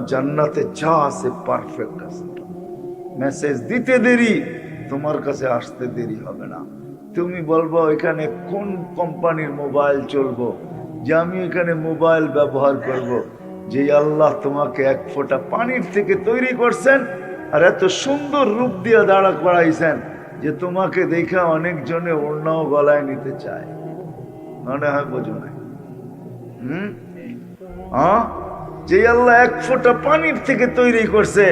জান্নাতে যা আছে পারফেক্ট আছে। মেসেজ দিতে দেরি, তোমার কাছে আসতে দেরি হবে না। তুমি বলবো এখানে কোন কোম্পানির মোবাইল চলবো, যে আমি এখানে মোবাইল ব্যবহার করব। যে আল্লাহ তোমাকে এক ফোঁটা পানির থেকে তৈরি করছেন আর এত সুন্দর রূপ দিয়ে দাঁড়া করাইছেন যে তোমাকে দেখা অনেক জনে ওড়নাও গলায় নিতে চায়। মনে হয় বোঝো না? যে আল্লাহ এক ফোঁটা পানির থেকে তৈরি করছে,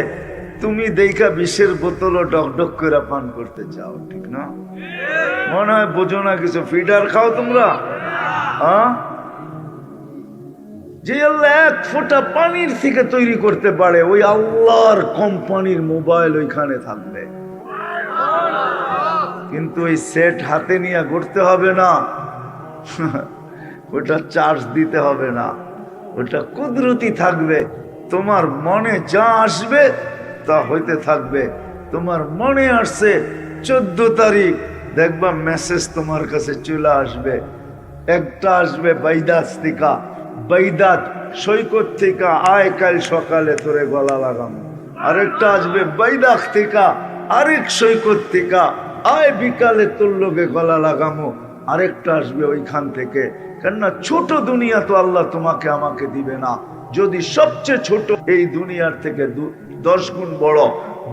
তুমি দেখা বিষের বোতলও ডকডক করে পান করতে চাও, ঠিক না? মনে হয় বোঝো না কিছু। ফিডার খাও তোমরা? যে আল্লাহ এক ফোঁটা পানির থেকে তৈরি করতে পারে, ওই আল্লাহর কোম্পানির মোবাইল ওইখানে থাকবে। কিন্তু ওই সেট হাতে নিয়ে ঘুরতে হবে না, ওটা চার্জ দিতে হবে না, ওটা কুদরতি থাকবে। তোমার মনে যা আসবে তা হইতে থাকবে। তোমার মনে আসছে 14 তারিখ, দেখবা মেসেজ তোমার কাছে চলে আসবে। একটা আসবে বাইদাত থেকে, বাইদাত সৈকত থেকে, আয় কাল সকালে তোরে গলা লাগাম। আরেকটা আসবে বাইদাত থেকে, আরেক সৈকত থেকে, আয় বিকালে তোর লোকে গলা লাগামো। আরেকটা আসবে ওইখান থেকে। কেননা ছোট দুনিয়া তো আল্লাহ তোমাকে আমাকে দিবে না। যদি সবচেয়ে ছোট এই দুনিয়ার থেকে 10 গুণ বড়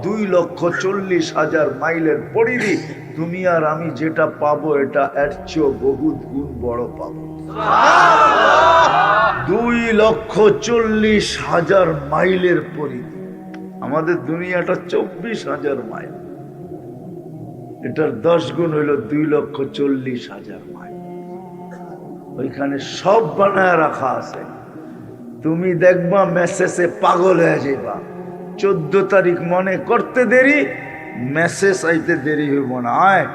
2,40,000 মাইলের পরিধি, তুমি আর আমি যেটা পাবো এটা এর চেয়েও বহুত গুণ বড় পাবো। 2,40,000 মাইলের পরিধি। আমাদের দুনিয়াটা 24,000 মাইল, এটার 10 গুণ হইল 2,40,000 মাইল। ওইখানে সব বানায় রাখা আছে। তুমি দেখবা মেসেজে পাগল হয়ে যাইবা। 14 তারিখ মনে করতে দেরি, মেসেজ আইতে দেরি হইব না। আয়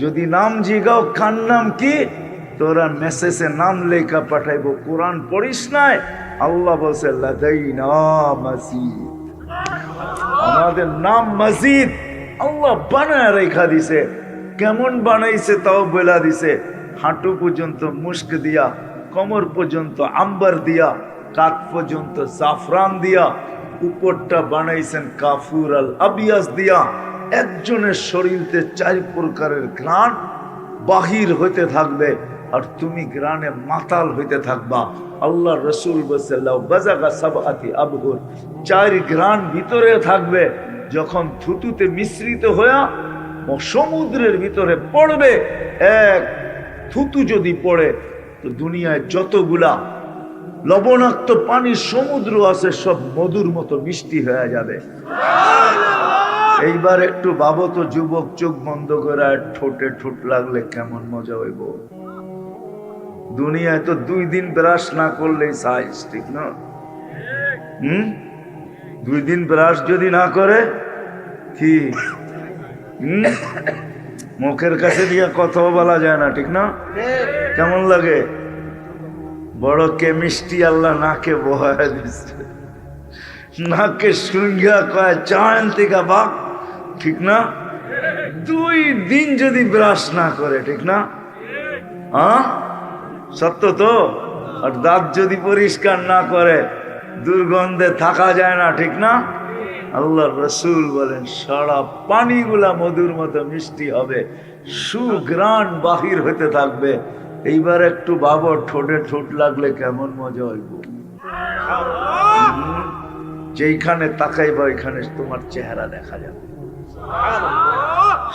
যদি নাম জিগাও খান নাম কি, তোরা মেসেজে নাম লেখা পাঠাইব। কোরআন পড়িস নাই? আল্লাহ বলছে লাদাইনা মাজিদ, আমাদের নাম মসজিদ আল্লাহ বানায় রেখা দিছে। কেমন বানাইছে তাও বলা দিছে। হাঁটু পর্যন্ত মুস্ক দিয়া, কোমর পর্যন্ত আম্বার দিয়া, কাত পর্যন্ত জাফরান দিয়া, উপরটা বানাইছেন কাফুর আল আবিয়াস দিয়া। একজনের শরীরতে 4 প্রকারের ঘ্রাণ বাহির হইতে থাকবে, আর তুমি ঘ্রাণে মাতাল হইতে থাকবা। আল্লাহ রসুল বাজাগা সাবআতি আবহুর, 4 ঘ্রাণ ভিতরে থাকবে। যখন থুতুতে মিশ্রিত হইয়া সমুদ্রের ভিতরে পড়বে, এক থুতু যদি পড়ে তো দুনিয়ায় যতগুলা লবণাক্ত পানির সমুদ্র আছে সব মধুর মতো মিষ্টি হয়ে যাবে। এইবার একটু ভাবো তো যুবক, চোখ বন্ধ করে ঠোঁটে ঠোঁট লাগলে কেমন মজা হইব। দুনিয়ায় তো 2 দিন ব্রাশ না করলেই সাইজ, ঠিক না? 2 দিন ব্রাশ যদি না করে কি মুখের কাছে দিয়ে কথাও বলা যায় না, ঠিক না? কেমন লাগে? বড় কেমিস্ট্রি আল্লাহ নাকে বহায় দিচ্ছে, নাকে শুঙ্গা কয় চান থেকে বাক, ঠিক না? 2 দিন যদি ব্রাশ না করে, ঠিক না? সত্য তো। আর দাঁত যদি পরিষ্কার না করে দুর্গন্ধে থাকা যায় না, ঠিক না? আল্লাহ রসুল বলেন সারা পানিগুলা মধুর মতো মিষ্টি হবে, সুঘ্রাণ বাহির হতে থাকবে। এইবার একটু ভাবো ঠোঁটে ঠোঁট লাগলে কেমন মজা হইব। যেইখানে তাকাইবা ওইখানে তোমার চেহারা দেখা যাবে।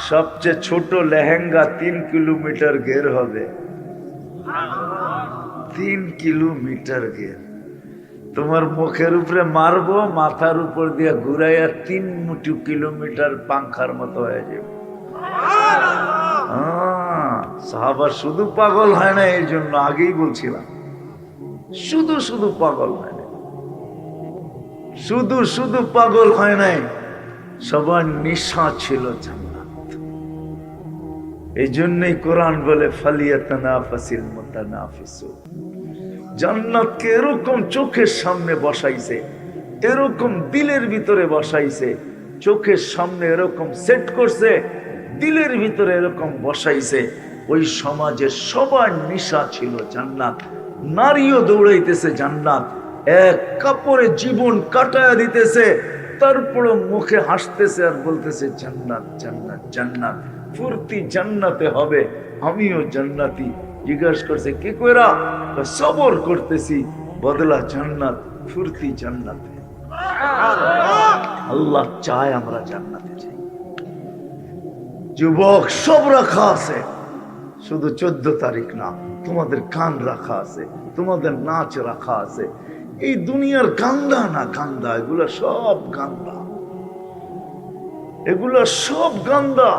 সবচেয়ে ছোট লেহেঙ্গা 3 কিলোমিটার ঘের হবে। 3 কিলোমিটার ঘের। তোমার মুখের উপরে মারবো, মাথার উপর দিয়ে ঘুরাইয়া 3 কিলোমিটার পাংখার মতো হয়ে যাবে। সাহাবা শুধু পাগল হয় না, এই জন্য আগেই বলছিলাম, শুধু পাগল হয় না, শুধু পাগল হয় নাই, সবার নেশা ছিল জান্নাত। এই জন্যই কোরআন বলে ফালিয়াতানাফাসিল মুতানাফিসুন। জান্নাতকে এরকম চোখের সামনে বসাইছে, এরকম দিলের ভিতরে বসাইছে, চোখের সামনে এরকম সেট করছে, দিলের ভিতরে এরকম বসাইছে। ওই সমাজে সবার নেশা ছিল জান্নাত, নারীও দৌড়াইতেছে জান্নাত, এক কাপড়ে জীবন কাটায়া দিতেছে, তারপরে মুখে হাসতেছে আর বলতেছে জান্নাত জান্নাত জান্নাত, ফুর্তি জান্নাতে হবে, আমিও জান্নাতি। জিজ্ঞাসা করছে কি কইরা? সবর করতেছি, বদলা জান্নাত, ফুর্তি জান্নাতে। আল্লাহ চায় আমরা জান্নাতে যাই। যুবক, সব রাখা আছে, শুধু 14 তারিখ না, তোমাদের গান রাখা আছে, তোমাদের নাচ রাখা আছে। এই দুনিয়ার গান্দা না গান্দা, এগুলা সব গান্দা, এগুলা সব গান্দা,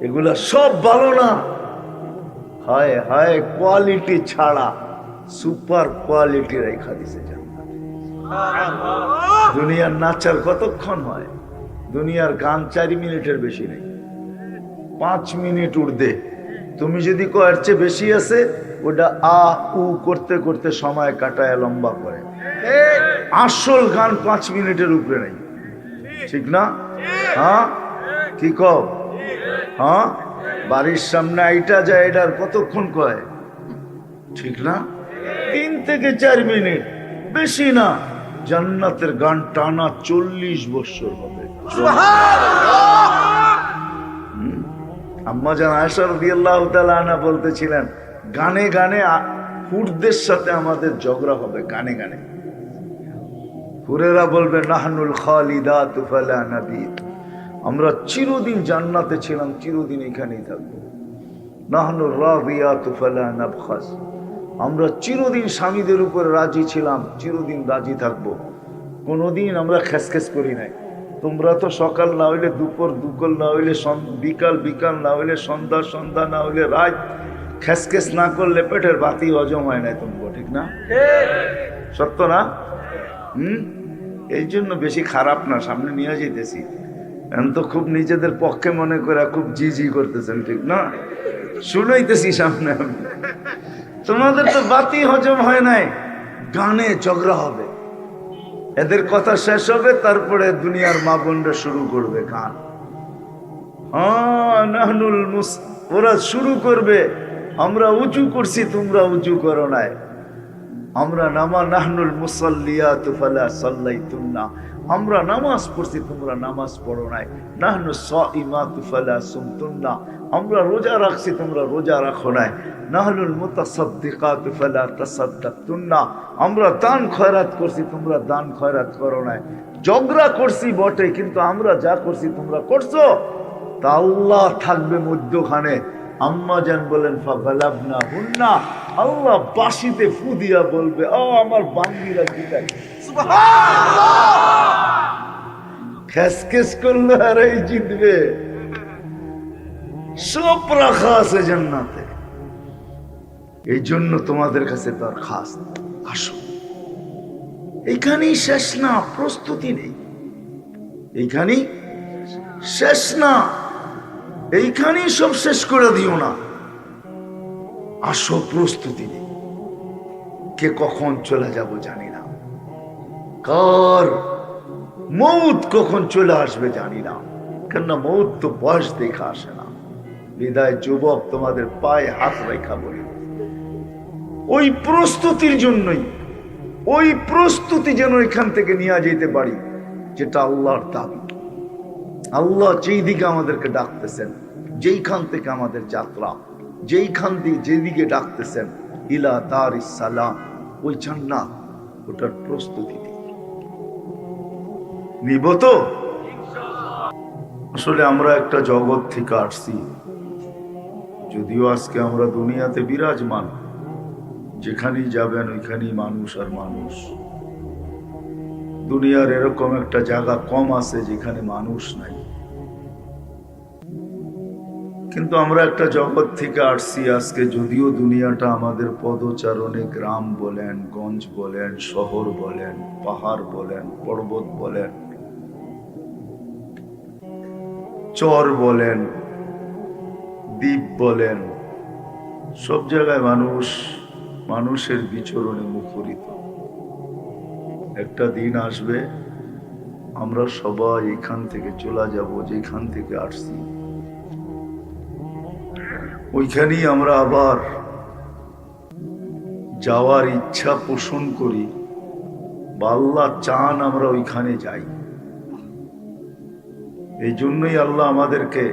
এগুলা সব ভালো না। হায় হায়, কোয়ালিটি ছাড়া সুপার কোয়ালিটি রেখা দিছে জান্নাতে। দুনিয়ার নাচার কতক্ষণ হয়? দুনিয়ার গান 4 মিনিটের বেশি নেই, 5 মিনিট উর্দে। তুমি যদি কয়ের চেয়ে বেশি আছে, ওটা আ উ করতে করতে সময় কাটায় লম্বা করে। আসল গান 5 মিনিটের উপরে নেই, ঠিক না? হ্যাঁ, কি কও? হ্যাঁ, বাড়ির সামনে আইটা যায়, এটার কতক্ষণ কয়, ঠিক না? 3 থেকে 4 মিনিট, বেশি না। জান্নাতের গান টানা 40 বছর হবে। আম্মা জান আয়েশা রাদিয়াল্লাহু তাআলা আনহা বলতেছিলেন, গানে গানে হুরদের সাথে আমাদের ঝগড়া হবে, গানে গানে। হুরেরা বলবে নাহনুল খালিদাতু ফালা নাবিদ, আমরা চিরদিন জান্নাতে ছিলাম, চিরদিন এখানেই থাকবো। নাহনুর রাদিয়াতু ফালা নাবখাস, আমরা চিরদিন স্বামীদের উপর রাজি ছিলাম, চিরদিন রাজি থাকবো, কোনোদিন আমরা খেসখেস করি নাই। তোমরা তো সকাল না হইলে দুপুর, দুপুর না হইলে বিকাল, বিকাল না হইলে সন্ধ্যা, সন্ধ্যা না হইলে রাত, খেসখেস না করলে পেটের বাতি হজম হয় নাই তোমরা, ঠিক না? সত্য না? এই জন্য বেশি খারাপ না, সামনে নিয়ে যেতেছি। এখন তো খুব নিজেদের পক্ষে মনে করে খুব জি জি করতেছেন, ঠিক না? শুনাইতেছি সামনে আমি। তোমাদের তো বাতি হজম হয় নাই, গানে ঝগড়া হবে, এদের কথা শেষ হবে, তারপরে দুনিয়ার মা বোনরা শুরু করবে গান। ওরা শুরু করবে, আমরা উঁচু করছি, তোমরা উঁচু করো নাই। আমরা নাহনুল মুসাল্লিয়াতু ফালা সাল্লাইতুন্না, আমরা নামাজ পড়ছি, তোমরা নামাজ পড়ো নাই। নাহনু সাইমাতু ফালা সুমতুন্না, আমরা রোজা রাখছি, তোমরা রোজা রাখো নাই। নাহনুল মুতাসাদ্দিকাতু ফালা তাসাদ্দাকতুন্না, আমরা দান খয়রাত করছি, তোমরা দান খয়রাত করো নাই। ঝগড়া করছি বটে, কিন্তু আমরা যা করছি তোমরা করছো। তা আল্লাহ থাকবে মধ্যখানে। আম্মা জান বলেন ফাগালাবনা হুন্না, আল্লাহ বাঁশিতে ফু দিয়া বলবে, ও আমার বান্দিরা জিতাই। খেসখেস করলে আর এই জিতবে। সব রাখা আছে জান্নাতে। এই জন্য তোমাদের কাছে দরখাস্ত, আসো। এইখানেই শেষ না, প্রস্তুতি নেই। এইখানেই শেষ না, এইখানেই সব শেষ করে দিও না। আসো, প্রস্তুতি নেই। কে কখন চলে যাব জানি না, কার মৌত কখন চলে আসবে জানি না, কেননা মৌত তো বয়স দেখা আসে না। বিদায় যুবক, তোমাদের পায়ে হাত রেখা বলি, ওই প্রস্তুতির জন্যই, ওই প্রস্তুতি যেন এখান থেকে নিয়ে যেতে পারি, যেটা আল্লাহর দাবি। আল্লাহ যেই দিকে আমাদেরকে ডাকতেছেন, যেইখান থেকে আমাদের যাত্রা, যেইখান দিয়ে যেদিকে ডাকতেছেন, ইলা দারিস সালাম, ওই জান্নাত, ওটার প্রস্তুতি নিব তো। আসলে আমরা একটা জগৎ থেকে আসছি, যদিও আজকে আমরা দুনিয়াতে বিরাজমান, যেখানেই যাবেন ওইখানেই মানুষ আর মানুষ। দুনিয়ার এরকম একটা জায়গা কম আছে যেখানে মানুষ নাই, কিন্তু আমরা একটা জগৎ থেকে আসছি আজকে। যদিও দুনিয়াটা আমাদের পদচারণে, গ্রাম বলেন, গঞ্জ বলেন, শহর বলেন, পাহাড় বলেন, পর্বত বলেন, চর বলেন, দ্বীপ বলেন, সব জায়গায় মানুষ, মানুষের বিচরণে মুখরিত। একটা দিন আসবে আমরা সবাই এখান থেকে চলে যাব, যেখান থেকে আসছি ওইখানেই আমরা আবার যাওয়ার ইচ্ছা পোষণ করি বা আল্লাহ চান আমরা ওইখানে যাই। এই জন্যই আল্লাহ আমাদেরকে,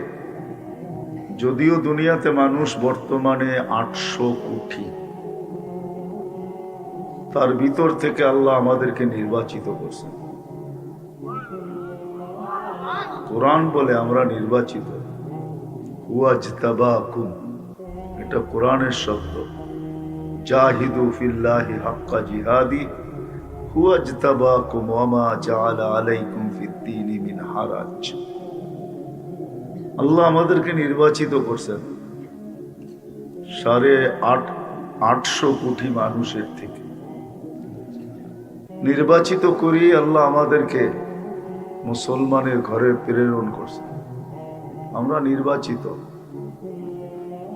যদিও দুনিয়াতে মানুষ বর্তমানে 800 কোটি, তার ভিতর থেকে আল্লাহ আমাদেরকে নির্বাচিত করছেন। কোরআন বলে আমরা নির্বাচিত। ওয়াজতাবাকুম, এটা কোরআনের শব্দ। জাহিদু ফিল্লাহি হাক্কা জিহাদি ওয়াজতাবাকুম ওয়ামা জাআলা আলাইকুম ফিদ্দীনি মিন হারাজ। আল্লাহ আমাদেরকে নির্বাচিত করছেন 850 কোটি মানুষের থেকে। নির্বাচিত করি আল্লাহ আমাদেরকে মুসলমানের ঘরে প্রেরণ করছেন। আমরা নির্বাচিত।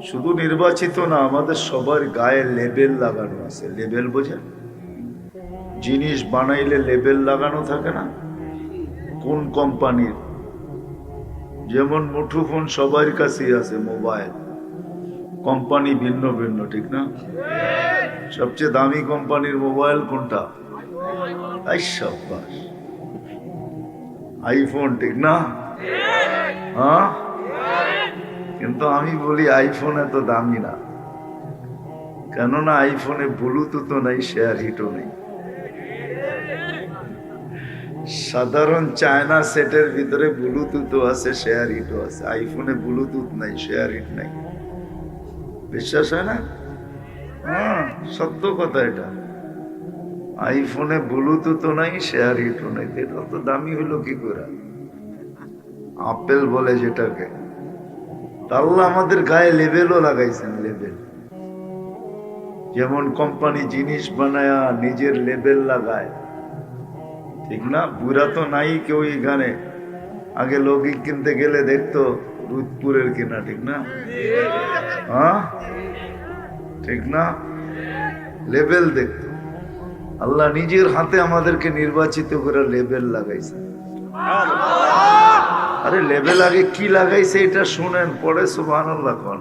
শুধু নির্বাচিত না, আমাদের সবার গায়ে লেবেল লাগানো আছে। লেবেল বোঝেন? জিনিস বানাইলে লেবেল লাগানো থাকে না? কোন কোম্পানির? যেমন মুঠোফোন সবার কাছেই আছে, মোবাইল কোম্পানি ভিন্ন ভিন্ন, ঠিক না? সবচেয়ে দামি কোম্পানির মোবাইল কোনটা? আইফোন, ঠিক না? হ্যাঁ, কিন্তু আমি বলি আইফোন এত দামি না, কেননা আইফোনে ব্লুটুথও নাই, শেয়ার হিটও নেই। সাধারণ চায়না সেটের ভিতরে ব্লুটুথও আছে, শেয়ার হিটও আছে। আইফোনে ব্লুটুথ নাই, শেয়ার হিট নাই। বিশ্বাস হয় না? হ্যাঁ, সত্য কথা এটা। আইফোনে ব্লুটুথও নাই, শেয়ার হিটও নাই, এটা তো দামি হইলো কি করে? আপেল বলে যেটাকে। আল্লাহ আমাদের গায়ে লেবেলও লাগাইছেন। লেবেল যেমন কোম্পানি জিনিস বানায় নিজের লেবেল লাগায়, ঠিক না? বুড়া তো নাই কেউ এখানে। আগে লৌকিক কিনতে গেলে দেখতো রুদপুরের কিনা, ঠিক না? হ্যাঁ, ঠিক না? লেবেল দেখতো। আল্লাহ নিজের হাতে আমাদেরকে নির্বাচিত করে লেবেল লাগাইছে। আরে লেবেল আগে কি লাগাইছে এটা শুনেন, পরে সুবহানাল্লাহ কোন।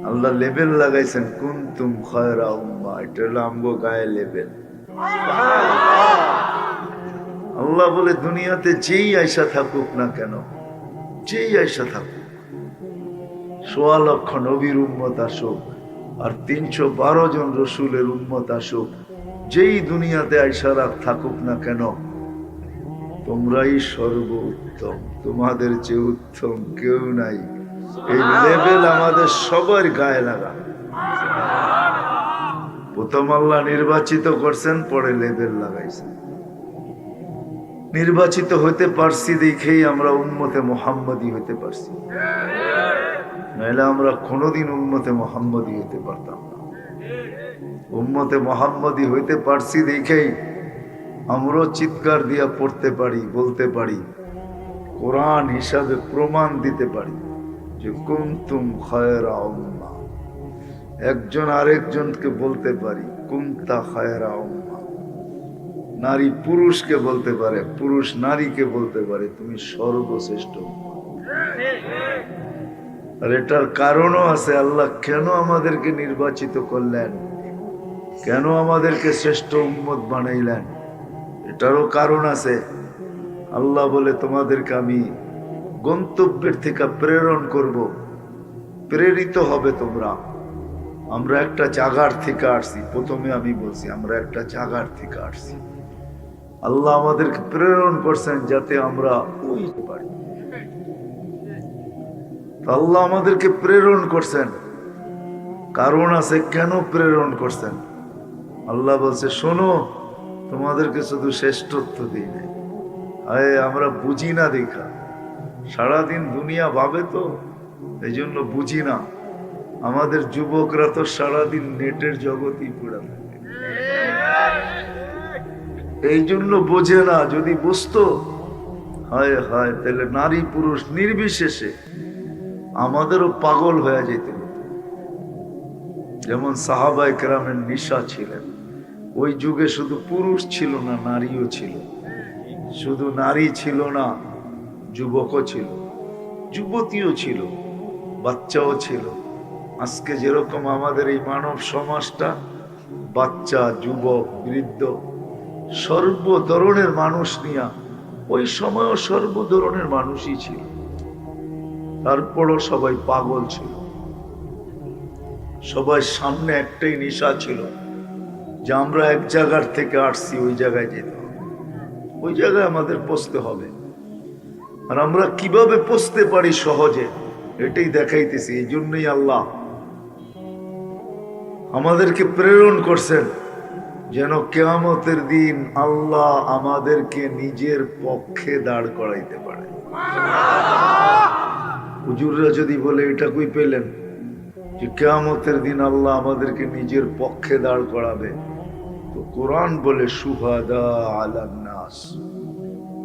আল্লাহ লেবেল লাগাইছেন কুনতুম খায়রা উম্মাহ, এটা হলো আমগো গায়ে লেবেল। আল্লাহ বলে দুনিয়াতে যেই আয়সা থাকুক না কেন, যেই আয়সা থাকুক, ১.৫ লক্ষ নবীর উম্মত আসুক আর ৩১২ জন রসুলের উম্মত আসুক, যেই দুনিয়াতে আয়সা থাকুক না কেন, তোমরাই সর্বোত্তম, তোমাদের চেয়ে উত্তম কেউ নাই। এই লেভেল আমাদের সবার গায়ে লাগা। প্রথম আল্লাহ নির্বাচিত করছেন, পরে লেভেল লাগাইছেন। নির্বাচিত হতে পারছি দেখেই আমরা উম্মতে মুহাম্মদী হতে পারছি, নাহলে আমরা কোনোদিন উম্মতে মুহাম্মদী হতে পারতাম না। উম্মতে মুহাম্মদী হইতে পারছি দেখেই আমরাও চিৎকার দিয়া পড়তে পারি, বলতে পারি, কোরআন হিসাবে প্রমাণ দিতে পারি যে কুনতুম খায়রা উম্মাহ। একজন আরেকজনকে বলতে পারি কুনতা খায়রা উম্মাহ। নারী পুরুষকে বলতে পারে, পুরুষ নারীকে বলতে পারে তুমি সর্বশ্রেষ্ঠ উম্মাহ। আর এটার কারণও আছে। আল্লাহ কেন আমাদেরকে নির্বাচিত করলেন, কেন আমাদেরকে শ্রেষ্ঠ উম্মত বানাইলেন, এটারও কারণ আছে। আল্লাহ বলে তোমাদেরকে আমি গন্তব্যের থেকে প্রেরণ করব, প্রেরিত হবে তোমরা। আমরা একটা জায়গার থেকে আসছি। প্রথমে আমি বলছি আমরা একটা জায়গার থেকে আসছি। আল্লাহ আমাদেরকে প্রেরণ করছেন যাতে আমরা ওই পারি। আল্লাহ আমাদেরকে প্রেরণ করছেন, কারণ আছে কেন প্রেরণ করছেন। আল্লাহ বলছে শোনো, তোমাদেরকে শুধু শ্রেষ্ঠত্ব দিই নাই, আরে আমরা বুঝি না দেখা। সারাদিন দুনিয়া ভাবে তো, এই জন্য বুঝি না। আমাদের যুবকরা তো সারাদিন নেটের জগতেই পড়ে থাকে, এই জন্য বোঝে না। যদি বুঝতো, হায় হায়, তাহলে নারী পুরুষ নির্বিশেষে আমাদেরও পাগল হয়ে যেত। যেমন সাহাবায়ে কেরামের নিশা ছিলেন, ওই যুগে শুধু পুরুষ ছিল না, নারীও ছিল। শুধু নারী ছিল না, যুবকও ছিল, যুবতীও ছিল, বাচ্চাও ছিল, আজকে যেরকম আমাদের এই মানব সমাজটা, বাচ্চা, যুবক, বৃদ্ধ, সর্ব ধরনের মানুষ নিয়ে, ওই সময়ও সর্ব ধরনের মানুষই ছিল, তারপরও সবাই পাগল ছিল। সবার সামনে একটাই নেশা ছিল যে আমরা এক জায়গার থেকে আসছি, ওই জায়গায় যেতে হবে, ওই জায়গায় আমাদের পৌঁছতে হবে। আর আমরা কিভাবে পৌঁছতে পারি সহজে, এটাই দেখাইতেছি। এই জন্যই আল্লাহ আমাদেরকে প্রেরণ করছেন, যেন কিয়ামতের দিন আল্লাহ আমাদেরকে নিজের পক্ষে দাঁড় করাইতে পারে। হুজুররা যদি বলে এটা কই পেলেন যে কিয়ামতের দিন আল্লাহ আমাদেরকে নিজের পক্ষে দাঁড় করাবে, তো কোরআন বলে শুহাদা আলান নাস,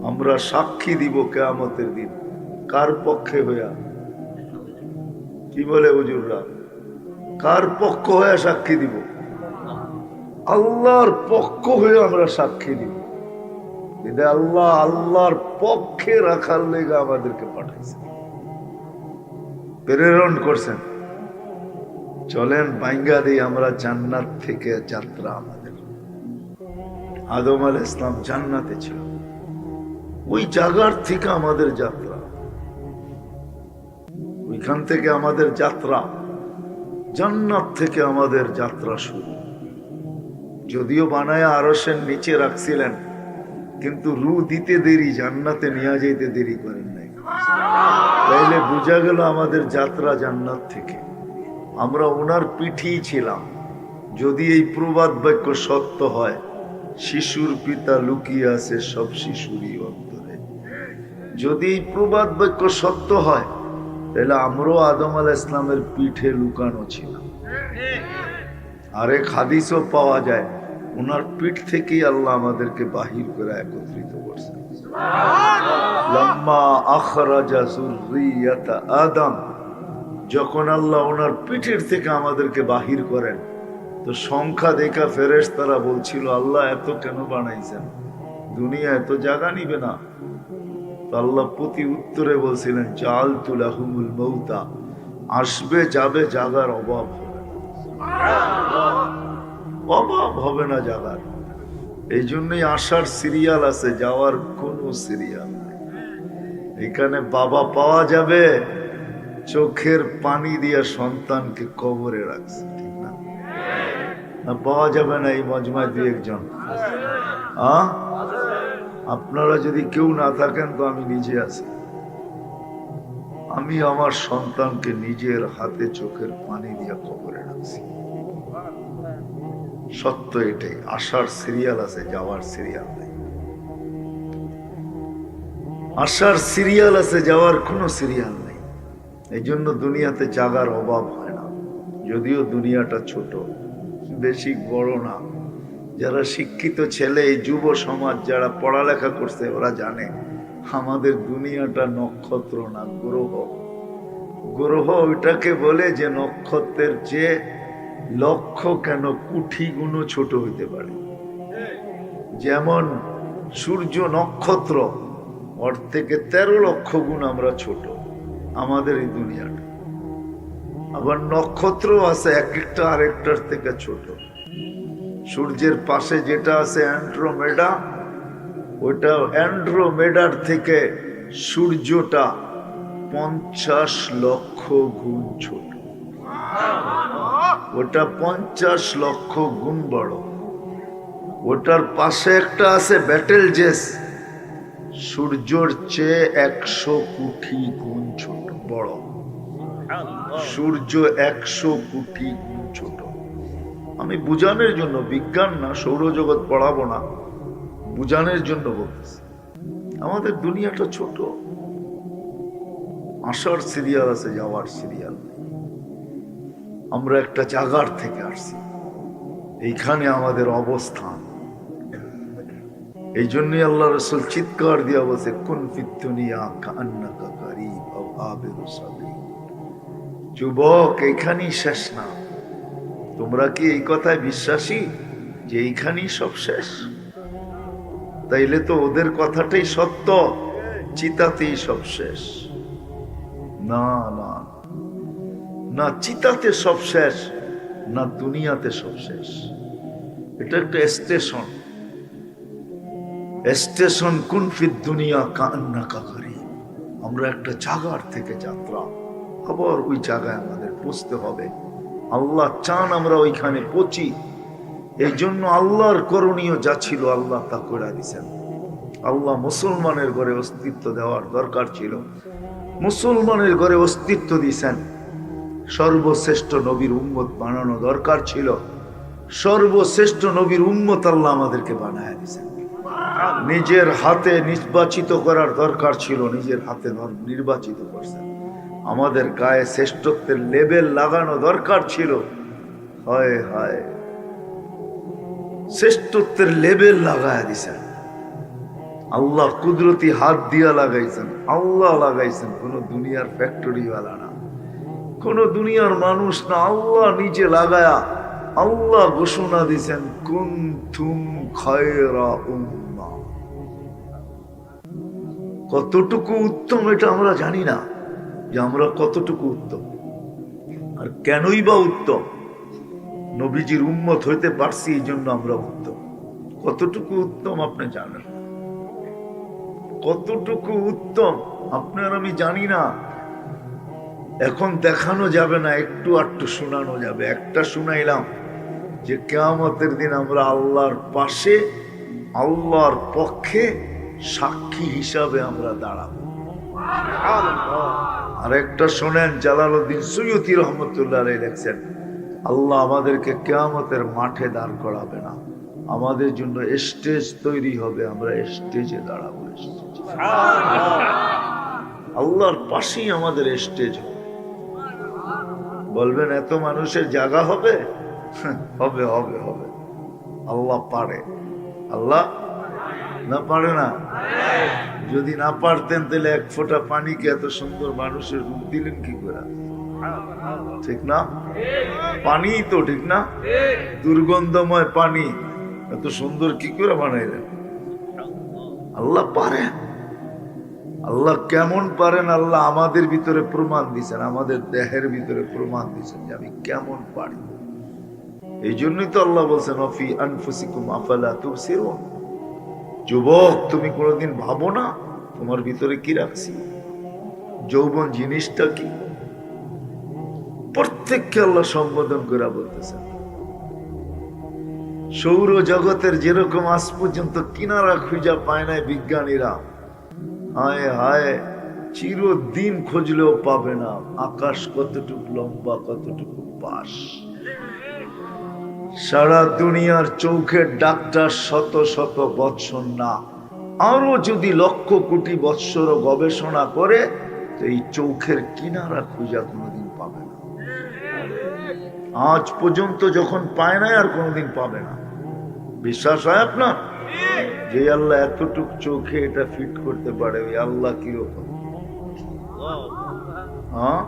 আমরা সাক্ষী দিব কিয়ামতের দিন। কার পক্ষে হইয়া? কি বলে হুজুররা? কার পক্ষ হয়ে সাক্ষী দিব? আল্লাহর পক্ষ হয়ে আমরা সাক্ষী দিব। এটা আল্লাহ আল্লাহর পক্ষে রাখার লেগে আমাদেরকে পাঠাইছে, প্রেরণ করছেন। চলেন বাইঙ্গা দিই আমরা জান্নাত থেকে যাত্রা। আমাদের আদম আলাইহিস সালাম জান্নাতে ছিল, ওই জায়গার থেকে আমাদের যাত্রা, ওইখান থেকে আমাদের যাত্রা, জান্নাত থেকে আমাদের যাত্রা শুরু। যদিও বানায় আরশের নিচে রাখছিলেন, কিন্তু রু দিতে দেরি, জান্নাতে নিয়ে যেতে দেরি করেন নাই। তাইলে বোঝা গেল আমাদের যাত্রা জান্নাত থেকে। আমরা ওনার পিঠেই ছিলাম। যদি এই প্রবাদ বাক্য সত্য হয়, শিশুর পিতা লুকিয়ে আছে সব শিশুরই অন্তরে, যদি এই প্রবাদ বাক্য সত্য হয়, তাহলে আমরাও আদম আলাইহিস সালামের পিঠে লুকানো ছিলাম। আরেক হাদিসও পাওয়া যায়, ওনার পিঠ থেকেই আল্লাহ আমাদেরকে বাহির করে একত্রিত করছেন। লাম্মা আখরাজা যুররিয়াতা আদম, যখন আল্লাহ ওনার পিঠের থেকে আমাদেরকে বাহির করেন, তো সংখ্যা দেখা ফেরেশতারা বলছিল, আল্লাহ এত কেন বানাইছেন? দুনিয়া এত জায়গা নিবে না। তো আল্লাহ প্রতি উত্তরে বলছিলেন, জাআলতু লাহুমুল মাউতা, আসবে যাবে, জাগার অভাব হবে না, অভাব হবে না জাগার। এই জন্যই আসার সিরিয়াল আছে, যাওয়ার কোনো সিরিয়াল নেই। এখানে বাবা পাওয়া যাবে, চোখের পানি দিয়ে সন্তানকে কবরে রাখছে, ঠিক না? না পাওয়া যাবে না? এই মজমায় দুই একজন। আপনারা যদি কেউ না থাকেন তো আমি নিজে আছি। আমি আমার সন্তানকে নিজের হাতে চোখের পানি দিয়ে কবরে রাখছি। সত্য এটাই। আসার সিরিয়াল আছে, যাওয়ার সিরিয়াল নেই। আসার সিরিয়াল আছে, যাওয়ার কোনো সিরিয়াল নেই। এই জন্য দুনিয়াতে জাগার অভাব হয় না। যদিও দুনিয়াটা ছোট, বেশি বড় না। যারা শিক্ষিত ছেলে, এই যুব সমাজ যারা পড়ালেখা করছে, ওরা জানে আমাদের দুনিয়াটা নক্ষত্র না, গ্রহ। গ্রহ ওইটাকে বলে যে নক্ষত্রের চেয়ে লক্ষ কেন কোটি গুণ ছোট হইতে পারে। যেমন সূর্য নক্ষত্র, ওর থেকে 13 লক্ষ গুণ আমরা ছোট আমাদের এই দুনিয়াটা। আবার নক্ষত্র আছে এক একটা আরেকটার থেকে ছোট। সূর্যের পাশে যেটা আছে অ্যান্ড্রোমেডা, ওটা অ্যান্ড্রোমেডার থেকে সূর্যটা 50 লক্ষ গুণ ছোট। ওটা 50 লক্ষ গুণ বড়। ওটার পাশে একটা আছে ব্যাটেল জেস, সূর্যর চেয়ে 100 কোটি গুণ ছোট বড়। সূর্য 100 কোটি গুণ ছোট। আমি বুঝানোর জন্য, বিজ্ঞান না, সৌরজগৎ পড়াবো না, বুঝানোর জন্য বলতেছি। আমাদের দুনিয়াটা ছোট। আসার সিরিয়াল আছে, যাওয়ার সিরিয়াল নেই। আমরা একটা জায়গার থেকে আসছি, এইখানে আমাদের অবস্থান। এই জন্যই আল্লাহ রাসূল চিৎকার দিয়া বলছে, কুন ফিদ দুনিয়া কান্নাকা গারীব আও আবিরু সাবিল। যুবক, এইখানেই শেষ না। তোমরা কি এই কথায় বিশ্বাসী যে এইখানেই সব শেষ? তাইলে তো ওদের কথাটাই সত্য, চিতাতেই সব শেষ। না না না চিতাতে সব শেষ, না দুনিয়াতে সব শেষ। এটা একটা স্টেশন। স্টেশন কুনফিদ দুনিয়া কান্না কাকারি। আমরা একটা জায়গার থেকে যাত্রা, আবার ওই জায়গায় আমাদের পৌঁছতে হবে। আল্লাহ চান আমরা ওইখানে পৌঁছি। এই জন্য আল্লাহর করণীয় যা ছিল আল্লাহ তা করে দিয়েছেন। আল্লাহ মুসলমানের ঘরে অস্তিত্ব দেওয়ার দরকার ছিল, মুসলমানের ঘরে অস্তিত্ব দিয়েছেন। সর্বশ্রেষ্ঠ নবীর উম্মত বানানো দরকার ছিল, সর্বশ্রেষ্ঠ নবীর উম্মত আল্লাহ আমাদেরকে বানায় দিয়েছেন। নিজের হাতে নির্বাচিত করার দরকার ছিল, নিজের হাতে নির্বাচিত করছেন। আমাদের গায়ে শ্রেষ্ঠত্বের লেবেল লাগানো দরকার ছিল, হায় হায় শ্রেষ্ঠত্বের লেবেল লাগায় দিছেন। আল্লাহ কুদরতি হাত দিয়া লাগাইছেন, আল্লাহ লাগাইছেন, কোন দুনিয়ার ফ্যাক্টরিওয়ালা না, কোন দুনিয়ার মানুষ না, আল্লাহ নিজে লাগায়া আল্লাহ ঘোষণা দিছেন কুনতুম খায়রা উম্মাহ। কতটুকু উত্তম এটা আমরা জানি না, যে আমরা কতটুকু উত্তম আর কেনই বা উত্তম। নবীজির উম্মত হইতে পারছি এই জন্য আমরা উত্তম। কতটুকু উত্তম আপনি জানেন? কতটুকু উত্তম আপনার আমি জানি না। এখন দেখানো যাবে না, একটু আটটু শোনানো যাবে। একটা শুনাইলাম যে কিয়ামতের দিন আমরা আল্লাহর পাশে, আল্লাহর পক্ষে সাক্ষী হিসাবে আমরা দাঁড়াবো। আর একটা শোনেন, জালালউদ্দিন সুয়ুতী রহমতুল্লাহ আলাইহি লেখছেন, আল্লাহ আমাদেরকে কিয়ামতের মাঠে দাঁড় করাবে না, আমাদের জন্য স্টেজ তৈরি হবে, আমরা স্টেজে দাঁড়াবো। আল্লাহর পাশেই আমাদের স্টেজ হবে। বলবেন এত মানুষের জায়গা হবে? হবে হবে হবে। আল্লাহ পারে। আল্লাহ না পারে না? যদি না পারতেন তাহলে এক ফোঁটা পানিকে এত সুন্দর মানুষের রূপ দিলেন কি করে? ঠিক না? পানি তো, ঠিক না? দুর্গন্ধময় পানি এত সুন্দর কি করে বানাইলেন? আল্লাহ পারেন। আল্লাহ কেমন পারেন আল্লাহ আমাদের ভিতরে প্রমাণ দিচ্ছেন, আমাদের দেহের ভিতরে প্রমাণ দিচ্ছেন যে আমি কেমন পারি। এই জন্যই তো আল্লাহ বলছেন অফি আনফুসিকুম আফালা তুবসিরুন। যুবক, তুমি কোনোদিন ভাবো না তোমার ভিতরে কি রাখছি? যৌবন জিনিসটা কি? প্রত্যেককে আল্লাহ সম্বোধন করে বলতেছেন। সৌর জগতের যেরকম আজ পর্যন্ত কিনারা খুঁজা পায় নাই বিজ্ঞানীরা, হায় হায় চিরদিন খুঁজলেও পাবে না আকাশ কতটুকু লম্বা, কতটুকু পাশ। সারা দুনিয়ার চোখের ডাক্তার শত শত বৎসর না, আরো যদি লক্ষ কোটি বৎসর গবেষণা করে তো এই চোখের কিনারা খুঁজা কোনোদিন পাবে না। আজ পর্যন্ত যখন পায় নাই আর কোনোদিন পাবে না। বিশ্বাস হয় আপনার? যে আল্লাহ এতটুক চোখে এটা ফিট করতে পারে, ওই আল্লাহ কিরকম? হ্যাঁ,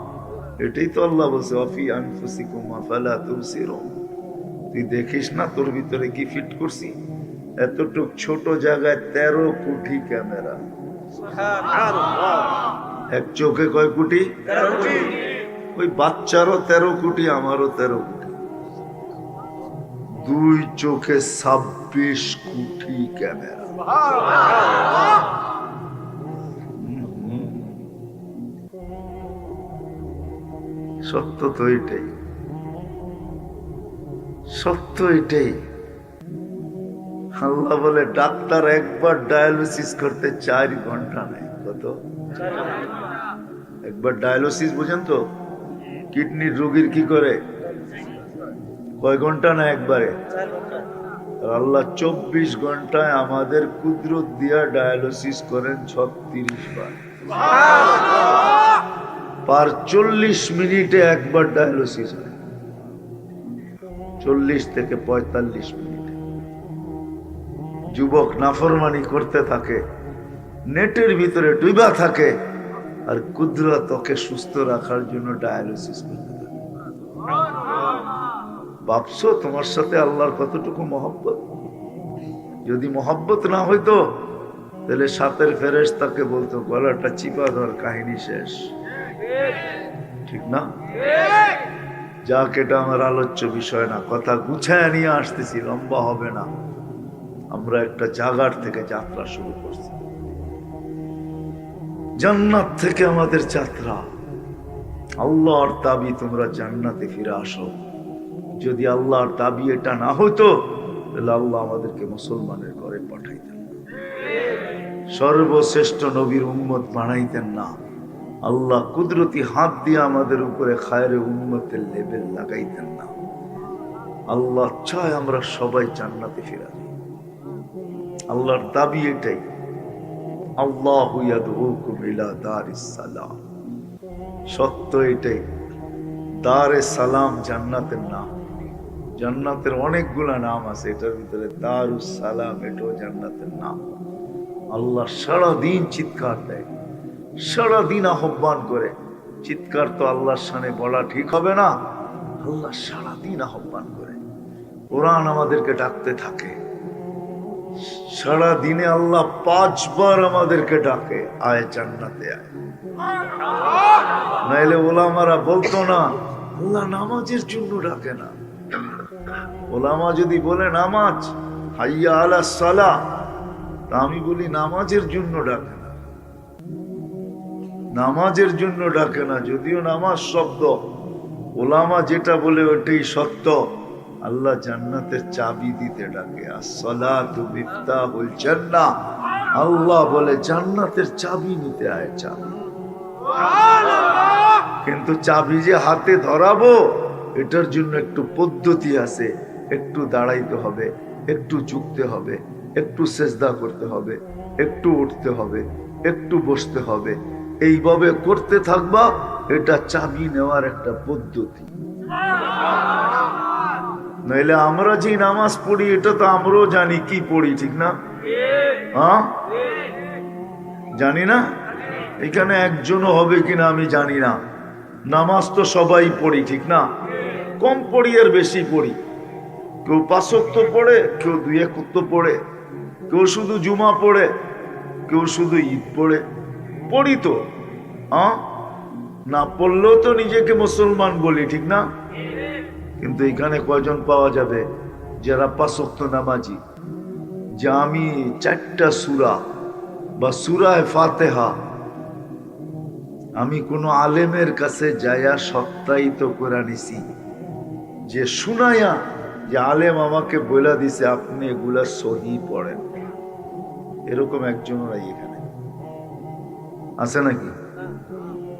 এটাই তো আল্লাহ বলছে অফি আনফুসিকুম আফালা তুবসিরুন। তুই দেখিস না তোর ভিতরে কি ফিট করছি? এতটুক ছোট জায়গায় 13 কোটি ক্যামেরা। এক চোখে কয় কোটি? 13 কোটি। ওই বাচ্চারও 13 কোটি, আমারও 13 কোটি। দুই চোখে 26 কোটি ক্যামেরা। সত্য তো এটাই, সত্য এটাই। আল্লাহ বলে ডাক্তার একবার ডায়ালিসিস করতে 4 ঘন্টা নেয়। কত? একবার ডায়ালিসিস বুঝেন তো? কিডনির রোগীর কি করে? কয় ঘন্টা না একবারে? আল্লাহ 24 ঘন্টায় আমাদের কুদরত দিয়া ডায়ালিসিস করেন 36 বার। পার 40 মিনিটে একবার ডায়ালিসিস হয়, 40 থেকে 45 মিনিটে। যুবক নাফরমানি করতে থাকে, নেটের ভিতরে ডুবা থাকে, আর কুদরত ওকে সুস্থ রাখার জন্য ডায়ালিসিস করতে থাকে। ভাবছো তোমার সাথে আল্লাহর কতটুকু মহব্বত? যদি মহব্বত না হইতো তাহলে সাতের ফেরেশতাকে বলতো গলাটা চিপা ধর, কাহিনী শেষ। ঠিক না? যাক, এটা আমার আলোচ্য বিষয় না, কথা গুছায় নিয়ে আসতেছি, লম্বা হবে না। আমরা একটা জায়গার থেকে যাত্রা শুরু করছি, জান্নাত থেকে আমাদের যাত্রা। আল্লাহর দাবি তোমরা জান্নাতে ফিরে আসো। যদি আল্লাহর দাবি এটা না হতো তাহলে আল্লাহ আমাদেরকে মুসলমানের ঘরে পাঠাইতেন, সর্বশ্রেষ্ঠ নবীর উম্মত বানাইতেন না। আল্লাহ কুদরতি হাত দিয়ে আমাদের উপরে খায়রে উম্মতের লেবেল লাগাইতেন না। আল্লাহ চায় আমরা সবাই জান্নাতে ফিরে যাই। আল্লাহর দাবি এটাই, আল্লাহু ইয়াদউকুম ইলা দারিস সালাম। সত্য এটাই, দারে সালাম জান্নাতের নাম। জান্নাতের অনেকগুলা নাম আছে, এটার ভিতরে দারুস সালাম এটাও জান্নাতের নাম। আল্লাহ সারাদিন চিৎকার দেয়, সারাদিন আহ্বান করে। চিৎকার তো আল্লাহর সামনে বলা ঠিক হবে না। আল্লাহ সারাদিন আহ্বান করে, কোরআন আমাদেরকে ডাকতে থাকে। সারা দিনে আল্লাহ 5 বার আমাদেরকে ডাকে, আয় জান্নাতে আয়। নাইলে ওলামারা বলতো না আল্লাহ নামাজের জন্য ডাকে না। ওলামা যদি বলে নামাজ, হাইয়া আলা সালাহ, তা আমি বলি নামাজের জন্য ডাকে না, নামাজের জন্য ডাকে না। যদিও নামাজ শব্দ, ওলামা যেটা বলে ওটাই সত্য। আল্লাহ জান্নাতের চাবি দিতে ডাকে, আসসালাতু মিফতাহুল জান্নাহ। আল্লাহ বলে জান্নাতের চাবি নিতে আয়, চাবি। কিন্তু চাবি যে হাতে ধরাবো এটার জন্য একটু পদ্ধতি আছে। একটু দাঁড়াইতে হবে, একটু ঝুঁকতে হবে, একটু সেজদা করতে হবে, একটু উঠতে হবে, একটু বসতে হবে। এইভাবে করতে থাকবা, এটা চাবি নেওয়ার একটা পদ্ধতি। নইলে আমরা যে নামাজ পড়ি এটা তো আমরাও জানি কি পড়ি, ঠিক না? হ্যাঁ, জানি না? এখানে একজনও হবে কিনা আমি জানি না। নামাজ তো সবাই পড়ি, ঠিক না? কম পড়ি আর বেশি পড়ি। কেউ 5 ওয়াক্ত পড়ে, কেউ 2 ওয়াক্ত পড়ে, কেউ শুধু জুমা পড়ে, কেউ শুধু ঈদ পড়ে। পড়ি তো, হ্যাঁ, না পড়লেও তো নিজেকে মুসলমান বলি, ঠিক না? কিন্তু এখানে কয়জন পাওয়া যাবে যারা 5 ওয়াক্ত নামাজি, যে আমি 4টা সূরা বা সূরায়ে ফাতিহা আমি কোনো আলেমের কাছে যাইয়া সত্যায়িত করে নিছি, যে শুনাইয়া যে আলেম আমাকে বলে দিছে আপনি এগুলা সহি পড়েন। এরকম একজনও নাই এখানে, আছে নাকি?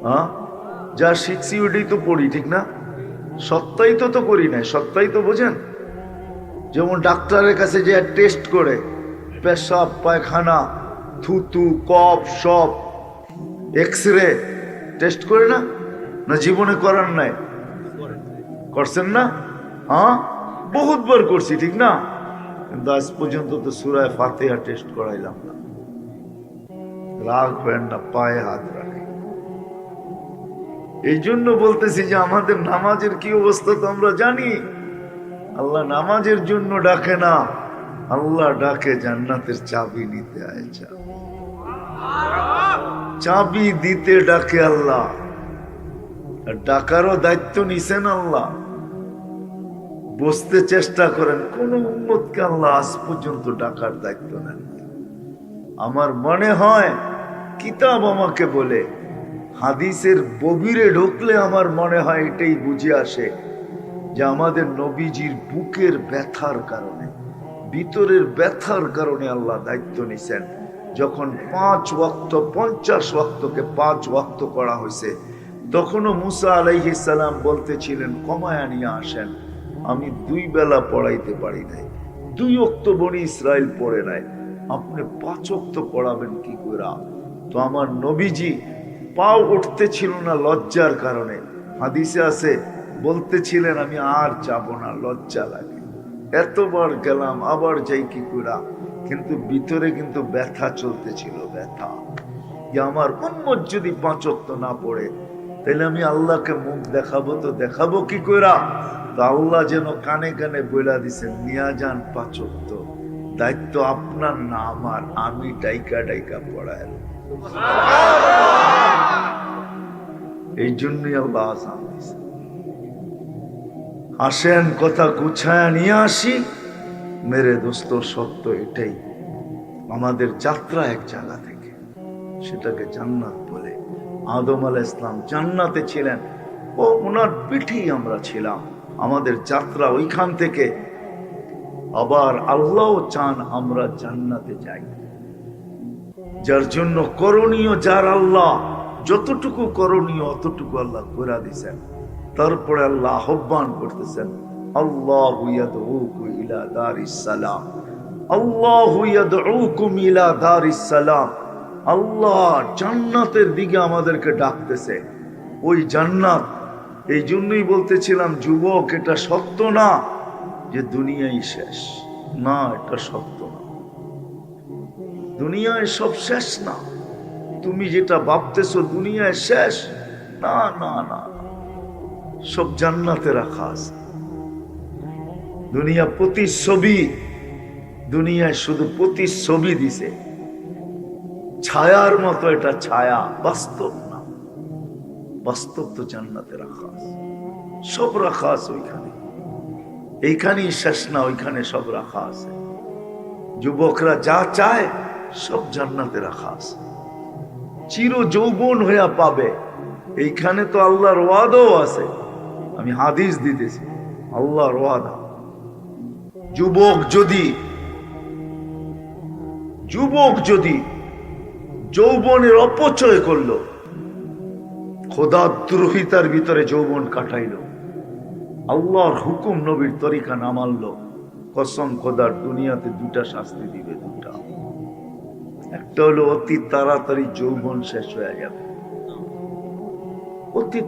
হ্যাঁ, যা শিখছি ওটাই তো পড়ি, ঠিক না? সত্যায়িত তো করি নাই। সত্যায়িত বোঝেন? যেমন ডাক্তারের কাছে যে টেস্ট করে, পেশাব, পায়খানা, থুতু, কফ, সব এক্সরে টেস্ট করে না? না জীবনে করার নাই? করছেন না? হ্যাঁ, বহুতবার করছি, ঠিক না? কিন্তু আজ পর্যন্ত তো সূরা ফাতিহা টেস্ট করাইলাম না। রাগ হয় না, পায়ে হাত রাখে। এই জন্য বলতেছি যে আমাদের নামাজের কি অবস্থা তো আমরা জানি। আল্লাহ নামাজের জন্য ডাকে না, আল্লাহ ডাকে জান্নাতের চাবি নিতে আয়। চাবি দিতে ডাকে আল্লাহ, আর ডাকারও দায়িত্ব নিছেন আল্লাহ। বসতে চেষ্টা করেন, কোন উম্মতকে আল্লাহ আজ পর্যন্ত ডাকার দায়িত্ব নেন। আমার মনে হয় কিতাব আমাকে বলে, হাদিসের গভীরে ঢুকলে আমার মনে হয় এটাই বুঝে আসে যে আমাদের নবীজির বুকের ব্যথার কারণে, ভিতরের ব্যথার কারণে আল্লাহ দায়িত্ব নিছেন। যখন 5 ওয়াক্ত 50 ওয়াক্তকে 5 ওয়াক্ত করা হয়েছে, তখনও মুসা আলাইহিস সালাম বলতেছিলেন কমায়া নিয়ে আসেন, আমি 2 বেলা পড়াইতে পারি নাই, 2 ওয়াক্ত বনি ইসরাইল পড়ে নাই, আপনি 5 ওয়াক্ত পড়াবেন কি করে? তো আমার নবীজি পাও উঠতে ছিল না লজ্জার কারণে। হাদিসে আছে বলতেছিলেন আমি আর যাব না, লজ্জা লাগে, এতবার গেলাম আবার যাই কি করে? কিন্তু ভিতরে কিন্তু ব্যথা চলতেছিল, ব্যথা যে আমার উম্মত যদি 5 ওয়াক্ত না পড়ে তাহলে আমি আল্লাহকে মুখ দেখাবো তো দেখাবো কি করে? তো আল্লাহ যেন কানে কানে বইলা দিছেন, নিয়া যান 5 ওয়াক্ত, দায়িত্ব আপনার না আমার, আমি ডাইকা ডাইকা পড়ায়। এই জন্যই আল্লাহ আযান দিয়েছে। আসেন কথা গুছায় নিয়ে আসি। মেরে দোস্ত, সত্য এটাই, আমাদের যাত্রা এক জায়গা থেকে, সেটাকে জান্নাত বলে। আদম আলাইহিস সালাম জান্নাতে ছিলেন, ও ওনার পিঠেই আমরা ছিলাম। আমাদের যাত্রা ওইখান থেকে। আবার আল্লাহ চান আমরা জান্নাতে যাই। যার জন্য করণীয়, যার আল্লাহ যতটুকু করণীয় অতটুকু আল্লাহ করে দিয়েছেন। তারপরে আল্লাহ আহ্বান করতেছেন, আল্লাহু ইয়াদউকুম ইলা দারিস সালাম, আল্লাহু ইয়াদউকুম ইলা দারিস সালাম। আল্লাহ জান্নাতের দিকে আমাদেরকে ডাকতেছে। ওই জান্নাত, এই জন্যই বলতেছিলাম যুবক, এটা সত্য না যে দুনিয়াই শেষ। না, এটা সত্য না। দুনিয়ায় সব শেষ না। তুমি যেটা ভাবতেছো দুনিয়ায় শেষ, না না না, সব জান্নাতে রাখা আছে। দুনিয়া প্রতিচ্ছবি, দুনিয়ায় শুধু প্রতিচ্ছবি দিছে, ছায়ার মতো। এটা ছায়া, বাস্তব না। বাস্তব তো জান্নাতে রাখা আছে, সব রাখা আছে ওইখানে। এইখানেই শেষ না, ওইখানে সব রাখা আছে। যুবকরা যা চায় সব জান্নাতে রাখা আছে, চির যৌবন হইয়া পাবে। এইখানে তো আল্লাহর ওয়াদাও আছে। আমি হাদিস দিতেছি, আল্লাহর ওয়াদা। যুবক যদি যৌবনের অপচয় করলো, খোদাদ্রোহিতার ভিতরে যৌবন কাটাইলো, আল্লাহর হুকুম নবীর তরিকা না মানলো, কসম খোদার, দুনিয়াতে দুটা শাস্তি দিবে। দুটা, একটা হলো অতি তাড়াতাড়ি যৌবন শেষ হয়ে যাবে। অতি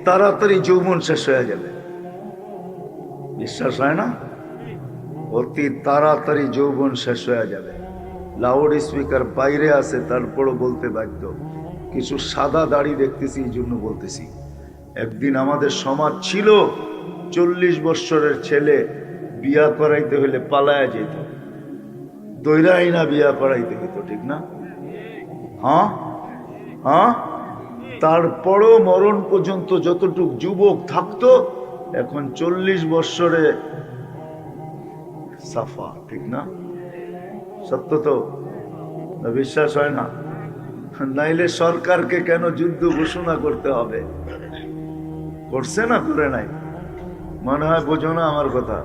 তাড়াতাড়ি যৌবন শেষ হয়ে যাবে। বিশ্বাস হয় না? অতি তাড়াতাড়ি যৌবন শেষ হয়ে যাবে। লাউড স্পিকার বাইরে আছে, তারপরও বলতে বাধ্য। কিছু সাদা দাড়ি দেখতেছি, এই জন্য বলতেছি। একদিন আমাদের সমাজ ছিল, 40 বৎসরের ছেলে বিয়া করাইতে হলে পালায়া যেত, দৈরাই না বিয়া করাইতে হইতো, ঠিক না? হ্যাঁ হ্যাঁ। তারপরও মরণ পর্যন্ত যতটুক যুবক থাকতো, এখন 40 বৎসরে সাফা, ঠিক না? সত্য তো? বিশ্বাস হয় না? নাইলে সরকারকে কেন যুদ্ধ ঘোষণা করতে হবে? করছে না, করে নাই? মনে হয় বোঝো না আমার কথা।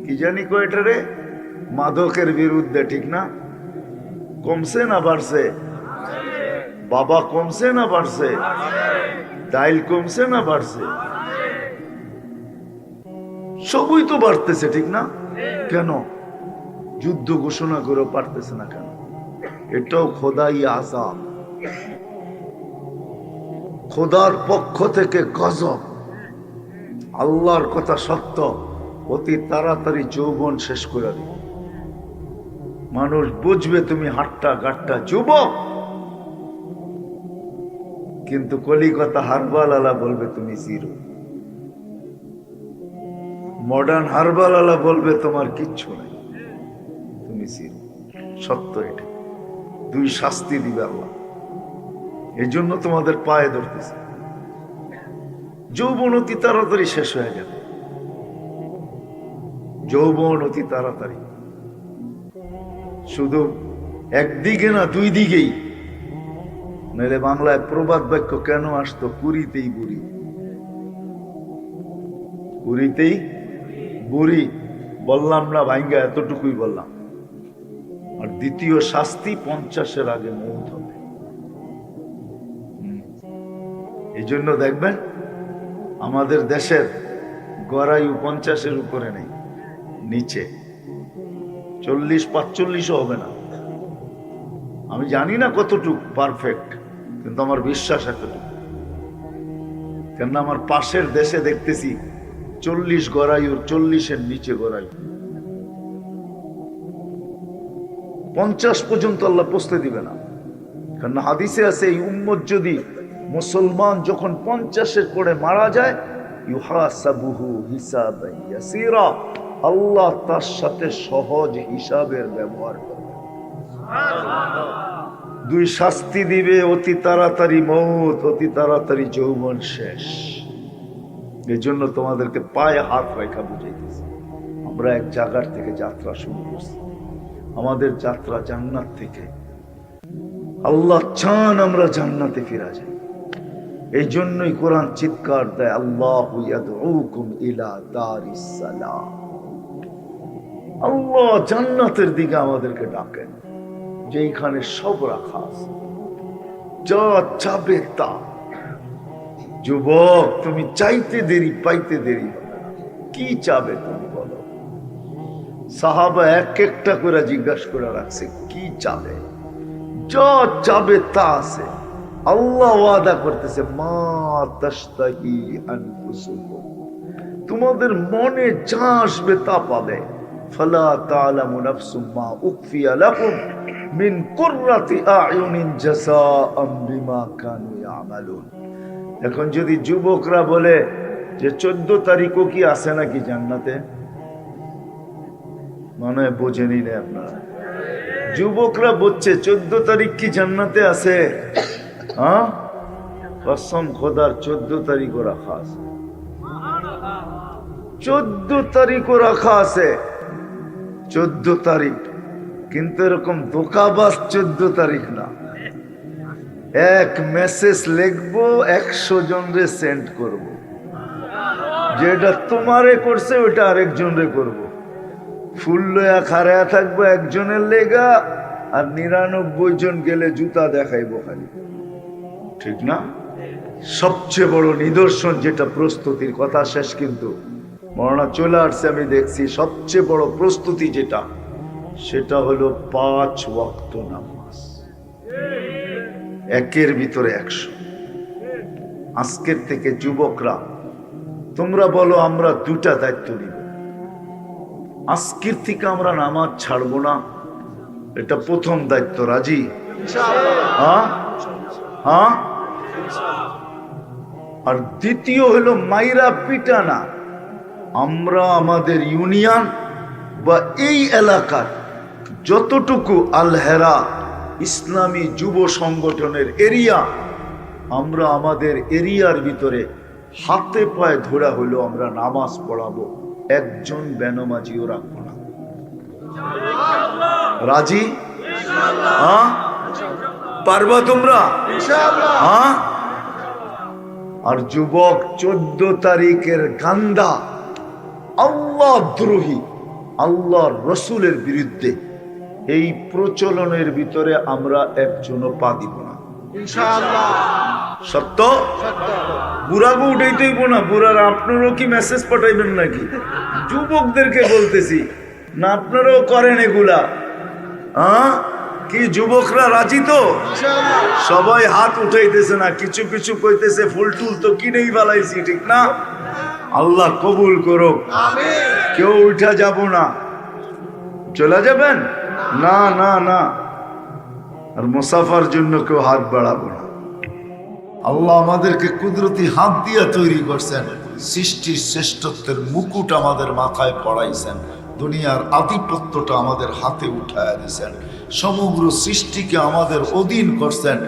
কি জানি কয়টা রে, মাদকের বিরুদ্ধে, ঠিক না? কমছে না বাড়ছে? বাবা কমছে না বাড়ছে? ডাইল কমছে না বাড়ছে? সবই তো বাড়তেছে, ঠিক না? কেন যুদ্ধ ঘোষণা করে পারতেছে না কেন? এটাও খোদাই আযাব, খোদার পক্ষ থেকে গজব। আল্লাহর কথা সত্য, অতি তাড়াতাড়ি যৌবন শেষ করে দিবে। মানুষ বুঝবে তুমি হাট্টা গাট্টা যুবক, কিন্তু কলিকাতা হারবাল আলা বলবে তুমি জিরো। মডার্ন হারবাল আলা বলবে তোমার কিচ্ছু নাই, তুমি জিরো। সত্য এটা। দুই শাস্তি দিবে আল্লাহ। এই জন্য তোমাদের পায়ে ধরতেছে। যৌবন অতি তাড়াতাড়ি শেষ হয়ে যাবে, যৌবন অতি তাড়াতাড়ি। শুধু একদিকে না, দুই দিকেই। নাহলে বাংলায় প্রবাদ বাক্য কেন আসতো? কুড়িতেই বুড়ি, কুড়িতেই বুড়ি। বললাম না ভাইঙ্গা, এতটুকুই বললাম। আর দ্বিতীয় শাস্তি, 50-এর আগে মৌত হবে। এই জন্য দেখবেন আমাদের দেশের গড়ায়ু 50-এর উপরে নেই, নিচে 40-45ও হবে না। আমি জানি না কতটুকু পারফেক্ট, কিন্তু আমার বিশ্বাস এতটুকু। কেন আমার পাশের দেশে দেখতেছি 40 গড়ায়ুর 40-এর নিচে গড়ায়ু। 50 পর্যন্ত আল্লাহ পৌঁছতে দিবে না। কারণ হাদিসে আছে, এই উম্মত যদি, মুসলমান যখন 50-এর পরে মারা যায়, ইউহাসাবুহু হিসাবান ইয়াসীরা, আল্লাহ তার সাথে সহজ হিসাবের ব্যবহার করবে। দুই শাস্তি দিবে, অতি তাড়াতাড়ি মৌত, অতি তাড়াতাড়ি যৌবন শেষ। এই জন্য তোমাদেরকে পায়ে হাত রেখা বুঝাইতেছি, আমরা এক জায়গার থেকে যাত্রা শুরু করছি। আমাদের যাত্রা জান্নাত থেকে। আল্লাহ চান আমরা জান্নাতে ফিরা যাই। এই জন্যই কোরআন চিৎকার দেয়, আল্লাহু ইয়াদউকুম ইলা দারিস সালাম। আল্লাহ জান্নাতের দিকে আমাদেরকে ডাকেন, যেখানে সব রাখা আছে, যা চাবে তা। যুবক, তুমি চাইতে দেরি পাইতে দেরি হবে না। কি চাবে তুমি বলো? সাহাবা এক একটা করে জিজ্ঞাসা করে রাখছে, কি চাবে? যা চাবে তা আছে। আল্লাহ ওয়াদা করতেছে, মা তাশতাহি আনফুসুকুম, তোমাদের মনে যা আসবে তা পাবে। ফালা তা'লামু নাফসুম মা উখফিয়া লাকুম মিন কুররাতি আ'য়ুনিন জাযাআম বিমা কানু ইয়ামালুন। এখন যদি যুবকরা বলে যে 14 তারিখও কি আছে নাকি জান্নাতে, মনে হয় বোঝেনি না আপনারা। যুবকরা বলছে 14 তারিখ কি জান্নাতে আছে? হ্যাঁ, কসম খোদার 14 তারিখও রাখা আছে, 14 তারিখও রাখা আছে। 14 তারিখ, কিন্তু এরকম ধোঁকাবাজ 14 তারিখ না। এক মেসেজ লিখবো, 100 জনরে সেন্ড করব, যেটা তোমারে করছে ওটা আরেকজনরে করব। ফুল লয়া খাড়া থাকবো একজনের লেগা, আর 99 জন গেলে জুতা দেখাইবো খালি, ঠিক না? সবচেয়ে বড় নিদর্শন যেটা, প্রস্তুতির কথা শেষ কিন্তু মরনা চলে আসছে, আমি দেখছি। সবচেয়ে বড় প্রস্তুতি যেটা, সেটা হলো 5 ওয়াক্ত নামাজ, একের ভিতরে 100। আজকের থেকে যুবকরা তোমরা বলো, আমরা 2টা দায়িত্ব নিব। আজকের থেকে আমরা নামাজ ছাড়বো না, এটা প্রথম দায়িত্ব। রাজি? হ্যাঁ হ্যাঁ। আর দ্বিতীয় হলো মাইরা পিটা না। আমরা আমাদের ইউনিয়ন বা এই এলাকার যতটুকু আল হেরা ইসলামী যুব সংগঠনের এরিয়া, আমরা আমাদের এরিয়ার ভিতরে হাতে পায়ে ধরা হলো আমরা নামাজ পড়াবো, একজন বেনমাজিও রাখবো না। রাজি? হ্যাঁ, পারবা তোমরা? হ্যাঁ। আর যুবক, 14 তারিখের গান্দা, আল্লাহ দ্রোহী, আল্লাহর রসুলের বিরুদ্ধে এই প্রচলনের ভিতরে আমরা একজনও পা দিব না, ইনশাআল্লাহ। সত্য? বুড়াকে উঠাইতেই না। বুড়ারা আপনারও কি মেসেজ পাঠাইবেন নাকি? যুবকদেরকে বলতেছি না, আপনারাও করেন এগুলা? হ্যাঁ, কি যুবকরা রাজি তো? সবাই হাত উঠাইতেছে না, কিছু কিছু কইতেছে ফুল টুল তো কিনেই ফেলাইছি, ঠিক না? আল্লাহ কবুল করুক। কেউ উঠা যাব না। চলে যাবেন? না না না। আর মুসাফার জন্য কেউ হাত বাড়াবো না। আল্লাহ আমাদেরকে কুদরতি হাত দিয়া তৈরি করছেন, সৃষ্টির শ্রেষ্ঠত্বের মুকুট আমাদের মাথায় পড়াইছেন, দুনিয়ার আধিপত্যটা আমাদের হাতে উঠায় দিয়েছেন, সমগ্র সৃষ্টিকে আমাদের অধীন করছেন।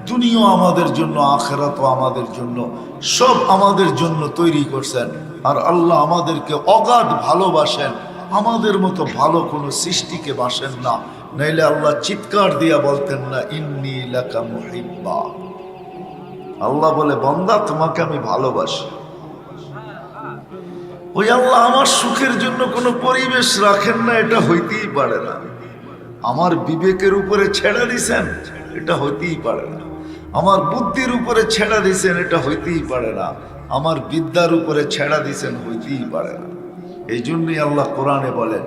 দুনিয়া আমাদের জন্য, আখিরাতও আমাদের জন্য, সব আমাদের জন্য তৈরি করছেন। আর আল্লাহ আমাদেরকে অগাধ ভালোবাসেন, আমাদের মতো ভালো কোনো সৃষ্টিকে বাসেন না। নাইলে আল্লাহ চিৎকার দিয়া বলতেন না, ইন্নী লাকা মুহিব্বা। আল্লাহ বলে, বান্দা তোমাকে আমি ভালোবাসি। ওই আল্লাহ আমার সুখের জন্য কোনো পরিবেশ রাখেন না, এটা হইতেই পারে না। আমার বিবেকের উপরে ছেড়ে দিছেন, এটা হইতেই পারে না। আমার বুদ্ধির উপরে ছেড়া দিছেন, এটা হইতেই পারে না। আমার বিদ্যার উপরে ছেড়া দিছেন, হইতেই পারে না। এই জন্যই আল্লাহ কোরআনে বলেন,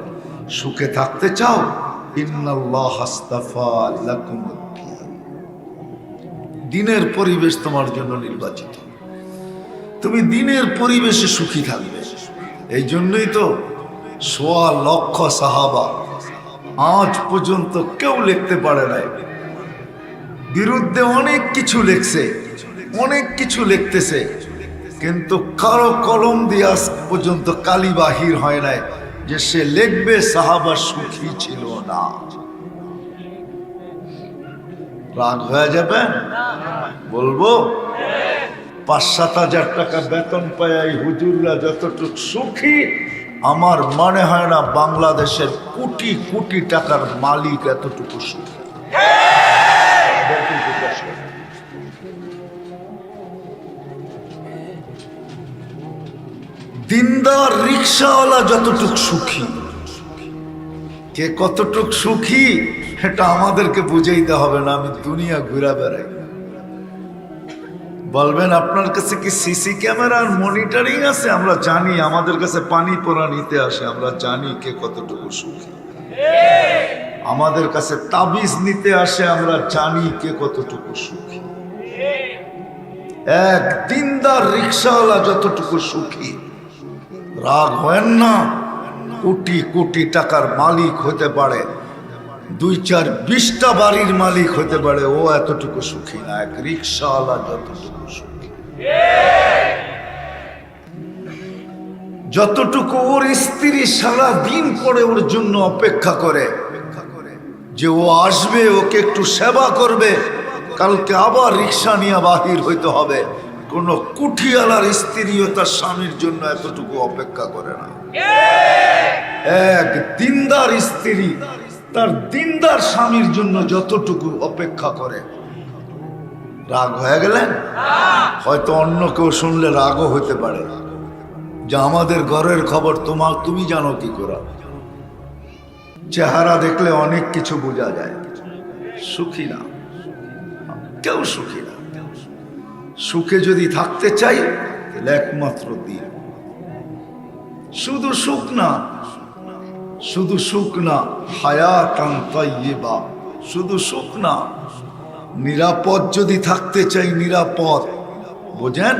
সুখে থাকতে চাও, ইন্নাল্লাহ আস্তাফা লাকুমুদ্দীন, দিনের পরিবেশ তোমার জন্য নির্বাচিত, তুমি দিনের পরিবেশে সুখী থাকবে। এই জন্যই তো 1.25 লক্ষ সাহাবা আজ পর্যন্ত কেউ লিখতে পারে নাই। বিরুদ্ধে অনেক কিছু লিখছে, অনেক কিছু লিখতেছে, কিন্তু কারো কলম দিয়ে আজ পর্যন্ত কালি বাহির হয় নাই যে সে লিখবে সাহাবা সুখী ছিল না। রাগ হয়ে যাবে? বলবো 5-7 হাজার টাকা বেতন পায় এই হুজুররা যতটুকু সুখী, আমার মনে হয় না বাংলাদেশের কোটি কোটি টাকার মালিক এতটুকু সুখী। দিনদার রিক্সাওয়ালা যতটুক সুখী, কে কতটুক সুখী এটা আমাদেরকে বুঝাইতে হবে না। আমি দুনিয়া ঘুরে বেড়াই। বলবেন আপনার কাছে কি সিসি ক্যামেরার মনিটরিং আছে? আমরা জানি। আমাদের কাছে পানি পোড়া নিতে আসে, আমরা জানি কে কতটুকু সুখী। আমাদের কাছে তাবিজ নিতে আসে, আমরা জানি কে কতটুকু সুখী। এক দিনদার রিক্সাওয়ালা যতটুকু সুখী, রাগ হয় না। কোটি কোটি টাকার মালিক হতে পারে, 2-4-20টা বাড়ির মালিক হতে পারে, ও এতটুকু সুখী না। এক রিক্সাওয়ালা যতটুকু সুখী, যতটুকু ওর স্ত্রী সারা দিন পরে ওর জন্য অপেক্ষা করে যে ও আসবে, ওকে একটু সেবা করবে, কালকে আবার রিক্সা নিয়ে বাহির হইতে হবে। কোন কুঠিয়ালার স্ত্রীও তার স্বামীর জন্য এতটুকু অপেক্ষা করে না। এক দিনদার স্ত্রী তার দিনদার স্বামীর জন্য যতটুকু অপেক্ষা করে। রাগ হয়ে গেলেন? হয়তো অন্য কেউ শুনলে রাগও হইতে পারে যে আমাদের ঘরের খবর তুমি জানো কি করে? চেহারা দেখলে অনেক কিছু বোঝা যায়। সুখী না, কেউ সুখী না। সুখে যদি থাকতে চাই তাহলে একমাত্র দিন। শুধু সুখ না, শুধু সুখ না, হায়াতান তাইয়্যিবা, শুধু সুখ না, নিরাপদ যদি থাকতে চাই, নিরাপদ। বোঝেন?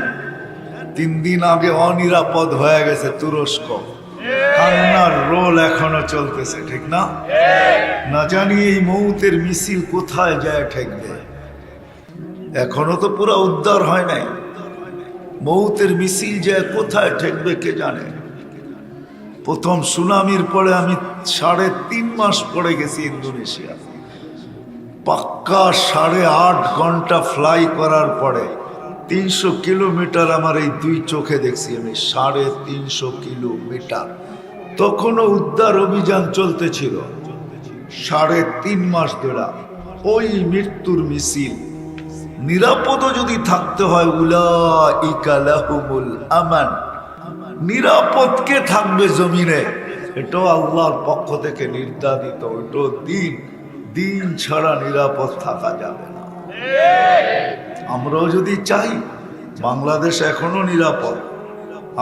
3 দিন আগে অনিরাপদ হয়ে গেছে তুরস্ক, কান্নার রোল এখনো চলতেছে, ঠিক না? না জানি এই মৌতের মিছিল কোথায় যায় ঠেকবে। এখনো তো পুরো উদ্ধার হয় নাই। মৌতের মিছিল যায় কোথায় ঠেকবে কে জানে। প্রথম সুনামির পরে আমি 3.5 মাস পরে গেছি ইন্দোনেশিয়া। পাক্কা 8.5 ঘন্টা ফ্লাই করার পরে 300 কিলোমিটার আমার এই 2 চোখে দেখছি আমি। 350 কিলোমিটার। তখনও উদ্ধার অভিযান চলতেছিল। 3.5 মাস ধরে ওই মৃত্যুর মিছিল। নিরাপদ যদি থাকতে হয়, উলাইকা লাহুমুল আমান, নিরাপদ কে থাকবে জমিনে? এটাও আল্লাহর পক্ষ থেকে নির্ধারিত। এটাও দিন ছাড়া নিরাপদ থাকা যাবে না। আমরাও যদি চাই, বাংলাদেশ এখনো নিরাপদ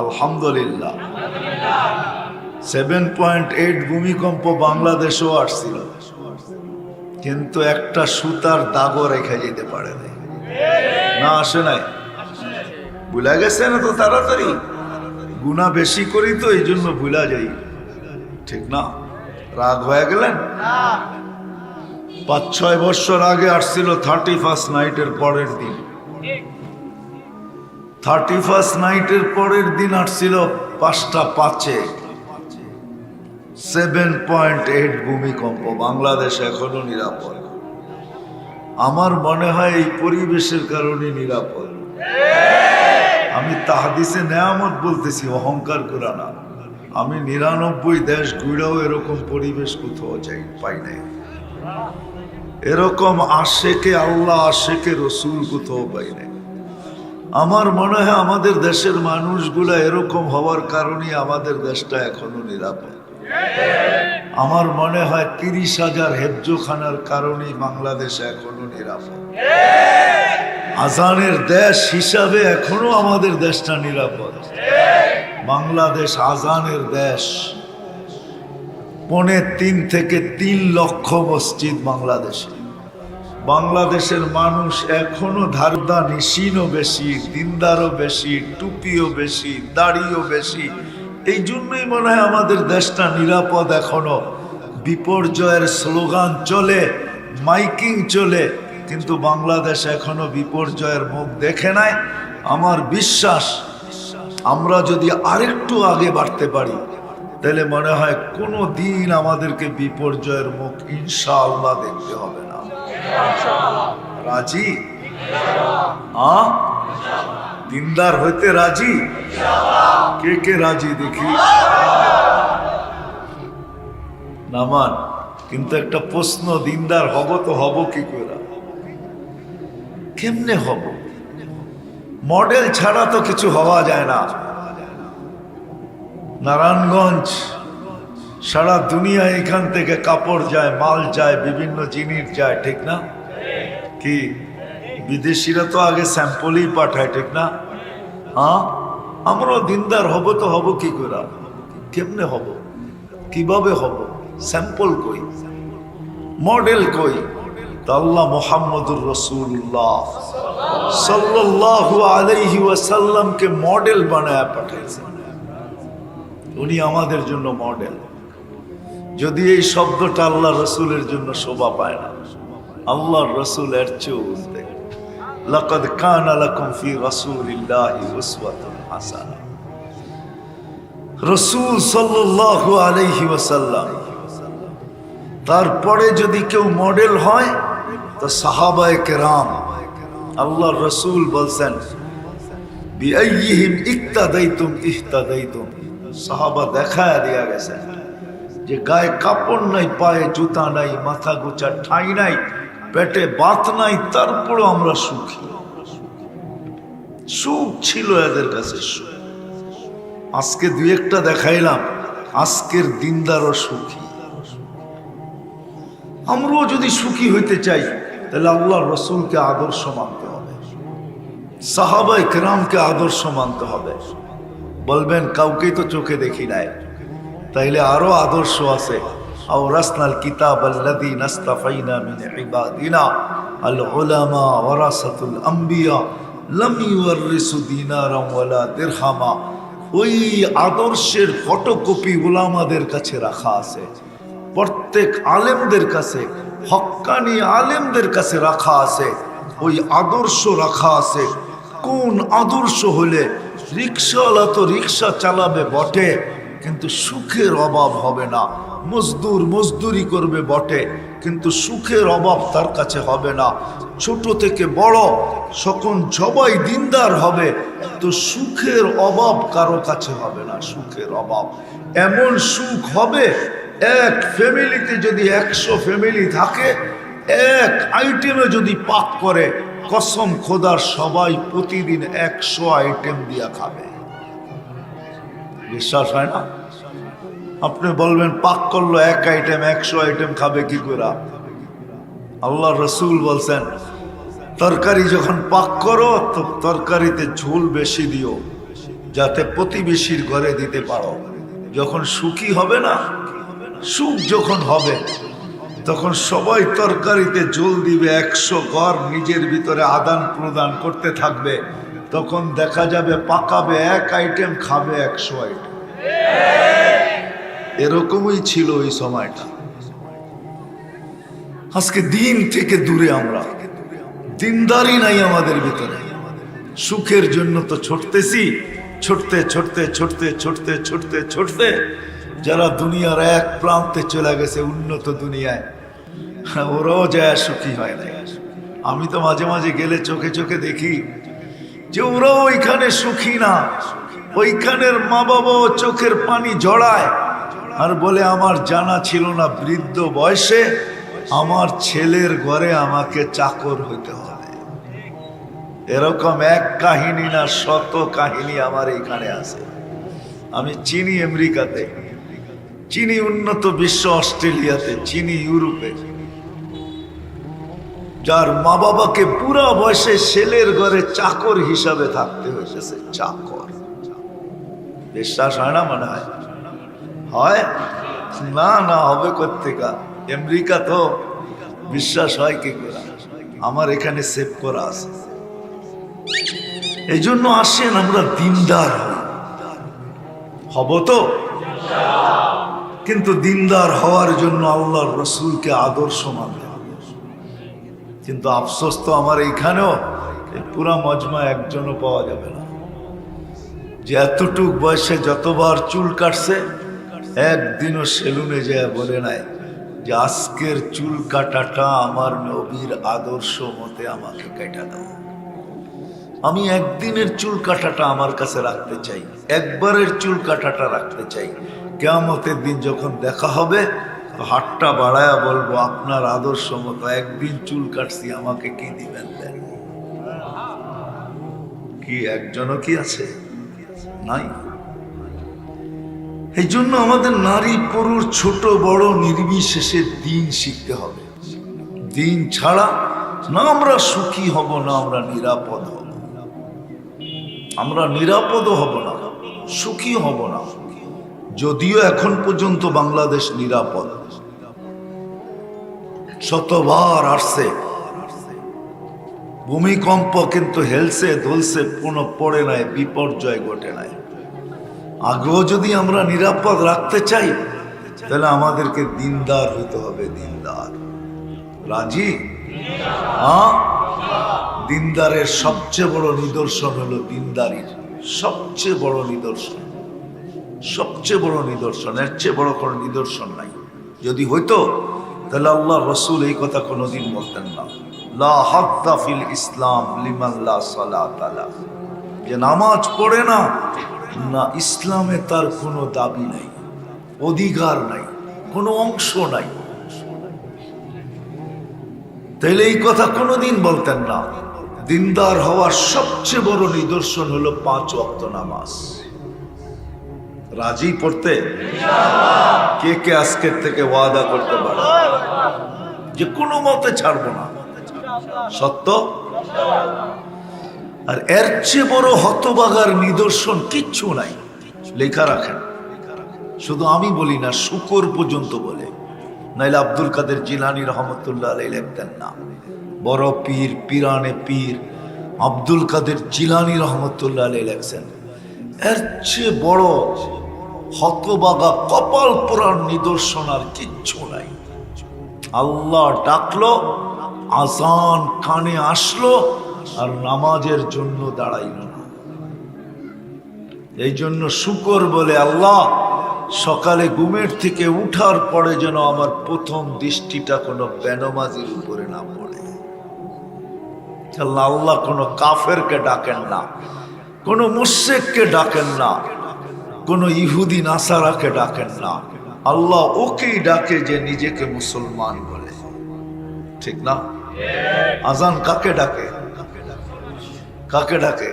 আলহামদুলিল্লাহ। 7.8 ভূমিকম্প বাংলাদেশও আসছিল, কিন্তু একটা সুতার দাগও রেখে যেতে পারে নাই। না আসে নাই? ভুলা গেছে না তো তাড়াতাড়ি? গুনাহ বেশি করি তো এই জন্য ভুলা যাই, ঠিক না? রাগ হয়ে গেলেন? 5-6 বছর আগে আসছিল 31st নাইটের পরের দিন। 31st নাইটের পরের দিন আসছিল 5টা 5-এ 7.8 ভূমিকম্প। বাংলাদেশ এখনো নিরাপদ। আমার মনে হয় এই পরিবেশের কারণে নিরাপদ। আমি তাহাদিসে নেয়ামত বলতেছি, অহংকার করা না। আমি 99 দেশ ঘুরেও এরকম পরিবেশ কোথাও পাই নাই। এরকম আশেকে আল্লাহ, আশেকে রসুল কোথাও পাই নাই। আমার মনে হয় আমাদের দেশের মানুষগুলা এরকম হওয়ার কারণে আমাদের দেশটা এখনো নিরাপদ। আমার মনে হয় 30,000 হেফজোখানার কারণেই বাংলাদেশ এখনো নিরাপদ। আজানের দেশ হিসাবে এখনো আমাদের দেশটা নিরাপদ। বাংলাদেশ আজানের দেশ। 3.5 থেকে 3 লক্ষ মসজিদ বাংলাদেশে। বাংলাদেশের মানুষ এখনো ধারদা নিশিনও বেশি, দিনদারও বেশি, টুপিও বেশি, দাড়িও বেশি। এই জন্যই মনে হয় আমাদের দেশটা নিরাপদ এখনো। বিপর্যয়ের স্লোগান চলে, মাইকিং চলে, কিন্তু বাংলাদেশ এখনো বিপর্যয়ের মুখ দেখে নাই। আমার বিশ্বাস আমরা যদি আরেকটু আগে বাড়তে পারি, তাহলে মনে হয় কোনো দিন আমাদেরকে বিপর্যয়ের মুখ ইনশাআল্লাহ দেখতে হবে না। রাজি? দিনদার হইতে রাজি? কে কে রাজি দেখি? নামান। কিন্তু একটা প্রশ্ন, দিনদার হব তো হব কি করে? কেমনে হব? মডেল ছাড়া তো কিছু হওয়া যায় না। নারায়ণগঞ্জ সারা দুনিয়া এখান থেকে কাপড় যায়, মাল যায়, বিভিন্ন জিনিস যায়, ঠিক না? কি বিদেশিরা তো আগে স্যাম্পলই পাঠায়, ঠিক না? হ্যাঁ, আমরাও দিনদার হব তো হব কি করে? কেমনে হব? কিভাবে হব? স্যাম্পল কই, মডেল কই? আল্লাহ মুহাম্মদুর রাসূলুল্লাহ সাল্লাল্লাহু আলাইহি ওয়াসাল্লামকে মডেল বানায় পাঠাইছেন। উনি আমাদের জন্য মডেল। যদি এই শব্দটা আল্লাহ রসুলের জন্য শোভা পায় না, আল্লাহর রসুল এর চেয়েও উঠতে। লাকাদ কানা লাকুম ফি রাসূলিল্লাহি উসওয়াতুন হাসানা। রাসূল সাল্লাল্লাহু আলাইহি ওয়াসাল্লাম, তারপরে যদি কেউ মডেল হয় তো সাহাবায়ে কেরাম। আল্লাহর রসুল বলছেন, বিআইয়িহিম ইক্তাদাইতুম ইহতাদাইতুম। সাহাবা দেখায় দিয়া গেছেন যে গায়ে কাপড় নাই, পায়ে জুতা নাই, মাথা গোছা ঠাই নাই, পেটে বাত নাই, তারপরও আমরা সুখী। সুখ ছিল এদের কাছে। সুখ আজকে দুই একটা দেখাইলাম, আজকের দিনদারও সুখী। আমরাও যদি সুখী হইতে চাই তাহলে আল্লাহর রসুলকে আদর্শ মানতে হবে, সাহাবায়ে কেরামকে আদর্শ মানতে হবে। বলবেন কাউকেই তো চোখে দেখি নাই, তাইলে আরো আদর্শ আছে। আওরাসনাল কিতাব আল্লাযী নাস্তাফাইনা মিন ইবাদিনা আল উলামা ওয়ারাসাতুল আম্বিয়া লাম ইউরিসু দিনারাম ওয়ালা দিরহামা। ওই আদর্শের ফটোকপি উলামাদের কাছে রাখা আছে, প্রত্যেক আলেমদের কাছে, হক্কানি আলেমদের কাছে রাখা আছে। ওই আদর্শ রাখা আছে। কোন আদর্শ হলে রিক্সাওয়ালা তো রিক্সা চালাবে বটে, কিন্তু সুখের অভাব হবে না। মজদুর মজদুরি করবে বটে, কিন্তু সুখের অভাব তার কাছে হবে না। ছোট থেকে বড় সকল সবাই দিনদার হবে, তো সুখের অভাব কারো কাছে হবে না। সুখের অভাব এমন সুখ হবে, এক ফ্যামিলিতে যদি 100 ফ্যামিলি থাকে, এক আইটেমে যদি পাক করে, কসম খোদার সবাই প্রতিদিন 100 আইটেম দিয়া খাবে। বিশ্বাস হয় না? আপনি বলবেন পাক করলো এক আইটেম, 100 আইটেম খাবে কি করে? আল্লাহ রসুল বলছেন, তরকারি যখন পাক করো তো তরকারিতে ঝোল বেশি দিও, যাতে প্রতিবেশীর ঘরে দিতে পারো। যখন সুখী হবে না, সুখ যখন হবে, তখন সবাই তরকারিতে ঝোল দিবে, 100 ঘর নিজের ভিতরে আদান প্রদান করতে থাকবে। তখন দেখা যাবে পাকাবে এক আইটেম, খাবে 100 আইটেম। এরকমই ছিল ওই সময়টা। আজকে দিন থেকে দূরে আমরা, দিনদারি নাই আমাদের ভিতরে। সুখের জন্য তো ছুটতেছি, ছুটতে ছুটতে ছুটতে ছুটতে ছুটতে ছুটতে যারা দুনিয়ার এক প্রান্তে চলে গেছে উন্নত দুনিয়ায়, ওরাও যায় সুখী হয় না। আমি তো মাঝে মাঝে গেলে চোখে চোখে দেখি যে ওরাও ওইখানে সুখী না। ওইখানের মা বাবাও চোখের পানি জড়ায় আর বলে, আমার জানা ছিল না বৃদ্ধ বয়সে আমার ছেলের ঘরে আমাকে চাকর হইতে হবে। এরকম এক কাহিনী না, শত কাহিনী আমার এইখানে আছে। আমি চিনি আমেরিকাতে, চিনি উন্নত বিশ্ব অস্ট্রেলিয়াতে, চিনি ইউরোপে, যার মা বাবাকে পুরা বয়সে ছেলের ঘরে চাকর হিসাবে থাকতে হয়েছে। চাকর। বিশ্বাস হয় না? মনে হয় হয় না? না হবে কোত্থেকা? আমেরিকা তো বিশ্বাস হয় কি করে? আমার এখানে সেভ করা আছে। এই জন্য আসেন আমরা দিনদার হব তো, কিন্তু দিনদার হওয়ার জন্য আল্লাহর রসুলকে আদর্শ মানতে হবে। কিন্তু আফসোস তো আমার এইখানেও পুরা মজমা একজনও পাওয়া যাবে না যে এতটুক বয়সে যতবার চুল কাটছে একদিনও সেলুনে যায় বলে নাই যে আজকের চুল কাটাটা আমার নবীর আদর্শ মতে আমাকে কেটে দাও। আমি একদিনের চুল কাটাটা আমার কাছে রাখতে চাই, একবারের চুল কাটাটা রাখতে চাই। কিয়ামতের দিন যখন দেখা হবে হাতটা বাড়ায়া বলবো, আপনার আদর্শ মতো একদিন চুল কাটছি, আমাকে কি দিবেন দেন? কি একজনও কি আছে? নাই। এই জন্য আমাদের নারী পুরুষ ছোট বড় নির্বিশেষে দিন শিখতে হবে। দিন ছাড়া না আমরা সুখী হব, না আমরা নিরাপদ হব। আমরা নিরাপদও হব না, সুখী হব না। যদিও এখন পর্যন্ত বাংলাদেশ নিরাপদ, শতবার আসছে ভূমিকম্প, কিন্তু হেলছে দোলছে, কোনো পড়ে নাই, বিপর্যয় ঘটে নাই। আগেও যদি আমরা নিরাপদ রাখতে চাই তাহলে আমাদেরকে দিনদার হতে হবে। দিনদার রাজি? হ্যাঁ, দিনদারের সবচেয়ে বড় নিদর্শন হলো দিনদারির সবচেয়ে বড় নিদর্শন, সবচেয়ে বড় নিদর্শন, এর চেয়ে বড় কোনো নিদর্শন নাই। যদি হইতো তাহলে আল্লাহ রসুল এই কথা কোনোদিন বলতেন না, লা হাদ্দা ফিল ইসলাম লিমান লা সালাত আলাহ। যে নামাজ পড়ে না, না ইসলামে তার কোনো দাবি নাই, অধিকার নাই, কোনো অংশ নাই। তাইলে এই কথা কোনোদিন বলতেন না। দিনদার হওয়ার সবচেয়ে বড় নিদর্শন হলো 5 ওয়াক্ত নামাজ। রাজি পড়তে? কে কে আজকের থেকে ওয়াদা করতে পারে যে কোনো মতে ছাড়বো না? সত্য? আর এর চেয়ে বড় হতবাগার নিদর্শন কিচ্ছু নাই। লেখা রাখেন, শুধু আমি বলি না, শুকর পর্যন্ত বলে। নাইলে আব্দুল কাদের জিলানী রহমতুল্লাহ আলাইহি লিখতেন না, বড় পীর পিরানে পীর আব্দুল কাদের জিলানী রহমতুল্লাহ আলাইহি লিখছেন, এর চেয়ে বড় হতবাগা কপাল পোড়ার নিদর্শন আর কিচ্ছু নাই। আল্লাহ ডাকলো, আজান কানে আসলো, আর নামাজের জন্য দাঁড়াইল না। এই জন্য শুকর বলে, আল্লাহ সকালে ঘুমের থেকে উঠার পরে যেন আমার প্রথম দৃষ্টিটা কোনো বেনমাজির উপরে না পড়ে। আল্লাহ কোনো কাফেরকে ডাকেন না, কোনো মুশরিককে ডাকেন না, কোনো ইহুদি নাসারাকে ডাকেন না। আল্লাহ ওকেই ডাকে যে নিজেকে মুসলমান বলে। ঠিক না? আজান কাকে ডাকে? কাকে ডাকে?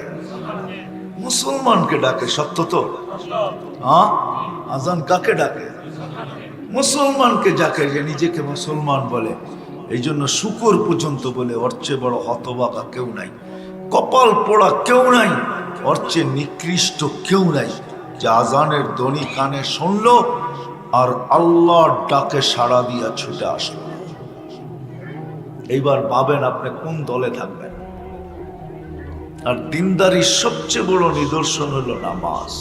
মুসলমানকে ডাকে। সত্য তো? হ্যাঁ, আজান কাকে ডাকে? মুসলমানকে ডাকে যে নিজেকে মুসলমান বলে। এই জন্য শুকর পর্যন্ত বলে, ওর চেয়ে বড় হতবাকা কেউ নাই, কপাল পোড়া কেউ নাই, ওর চেয়ে নিকৃষ্ট কেউ নাই, যে আজানের ধ্বনি কানে শুনলো আর আল্লাহর ডাকে সাড়া দিয়া ছুটে আসলো। এইবার ভাবেন আপনি কোন দলে থাকবেন। আর দিনদারির সবচেয়ে বড় নিদর্শন হলো নামাজ।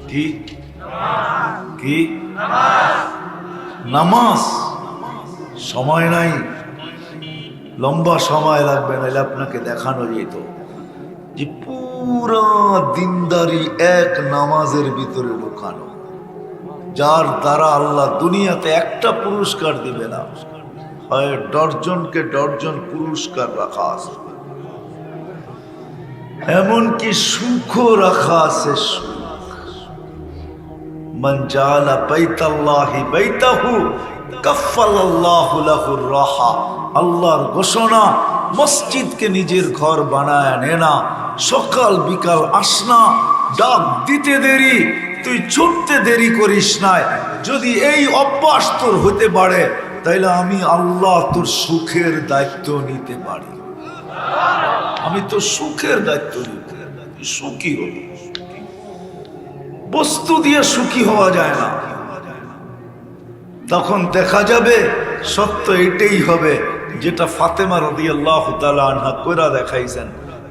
কি কি? নামাজ। সময় নাই, লম্বা সময় লাগবে, নাহলে আপনাকে দেখানো যেত যে পুরা দিনদারি এক নামাজের ভিতরে ঢুকানো, যার দ্বারা আল্লাহ দুনিয়াতে একটা পুরস্কার দিবে না, হয় ডজনকে ডজন পুরস্কার রাখা আছে, এমনকি সুখও রাখা আছে। সুখ। মান জাআলা বাইতাল্লাহি বাইতাহু কাফফালাল্লাহু লাহুর রাহা। আল্লাহর ঘোষণা, মসজিদকে নিজের ঘর বানায় নে না, সকাল বিকাল আসনা, ডাক দিতে দেরি, তুই ছুটতে দেরি করিস না। যদি এই অভ্যাস তোর হতে পারে, তাইলে আমি আল্লাহ তোর সুখের দায়িত্ব নিতে পারি। আমি তো সুখের দায়িত্ব নিতে, সুখী হব। বস্তু দিয়ে সুখী হওয়া যায় না। তখন দেখা যাবে সত্য এটাই হবে যেটা ফাতেমা রাদিয়াল্লাহু তাআলা আনহা কইরা দেখাইছেন।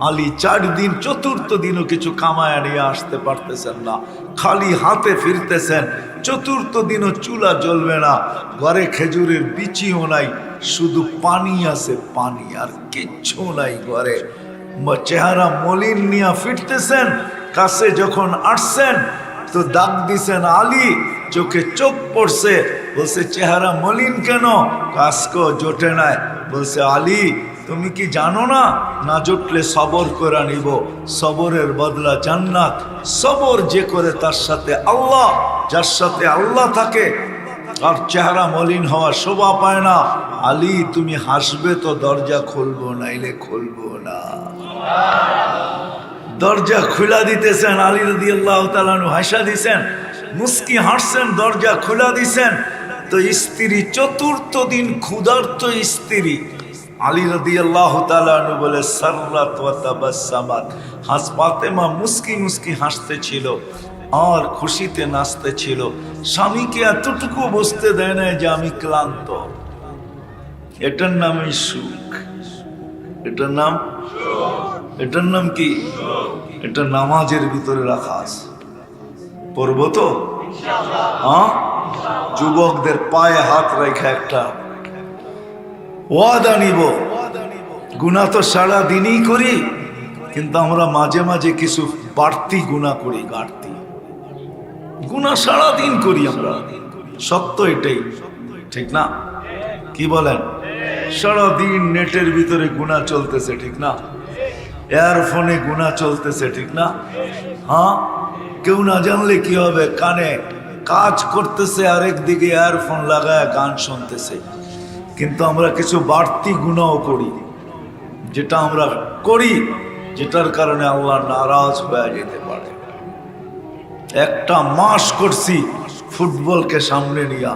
আলী 4 দিন, চতুর্থ দিনও কিছু কামায়া নিয়ে আসতে পারতেছেন না, খালি হাতে ফিরতেছেন। চতুর্থ দিনও চুলা জ্বলবে না, ঘরে খেজুরের বিচিও নাই, শুধু পানি আছে, পানি আর কিচ্ছু নাই ঘরে। চেহারা মলিন নিয়ে ফিরতেছেন, কাছে যখন আসছেন তো ডাক দিছেন, আলী চোখে চোখ পড়ছে, বলছে চেহারা মলিন কেন? কাস্ক জোটে নাই। বলছে আলী তুমি কি জানো না, না জুটলে সবর করে নিব, সবরের বদলা জান্নাত। সবর যে করে তার সাথে আল্লাহ, যার সাথে আল্লাহ থাকে আর চেহারা মলিন হওয়া শোভা পায় না। আলী তুমি হাসবে তো দরজা খুলবো, নাইলে খুলবো না। দরজা খুলা দিতেছেন, আলী রাদিয়াল্লাহু তাআলা আনহু হাসা দিছেন, মুস্কি হাসছেন, দরজা খুলা দিছেন। তো স্ত্রী চতুর্থ দিন ক্ষুধার্ত স্ত্রী, আলী রাদিয়াল্লাহু তাআলা আনহু বলে সাররাত ওয়া তাবাসসামাত, ফাতেমা মুস্কি মুস্কি হাসতেছিল আর খুশিতে নাচতেছিল। স্বামীকে এতটুকু বুঝতে দেয় না যে আমি ক্লান্ত। এটার নামই সুখ। এটার নাম, এটার নাম কি? এটা নামাজের ভিতরে রাখা আছে। পড়বো তো হ্যাঁ? যুবকদের পায়ে হাত রেখে একটা ওয়াদা নিব। গুনাহ তো সারা দিনই করি, কিন্তু আমরা মাঝে মাঝে কিছু বাড়তি গুনাহ করি। বাড়তি গুনাহ সারা দিন করি আমরা, সত্য এটাই, ঠিক না? কি বলেন? সারা দিন নেটের ভিতরে গুনাহ চলতেছে, ঠিক না? এয়ারফোনে গুনাহ চলতেছে, ঠিক না? হ্যাঁ, কেউ না জানলে কি হবে, কানে কাজ করতেছে, আরেক দিকে এয়ারফোন লাগায় গান শুনতেছে। কিন্তু আমরা কিছু বাড়তি গুনাহ করি, যেটা আমরা করি, যেটার কারণে আল্লাহ নারাজ হয়ে যেতে পারে। একটা মাস করছি ফুটবলকে সামনে নিয়া,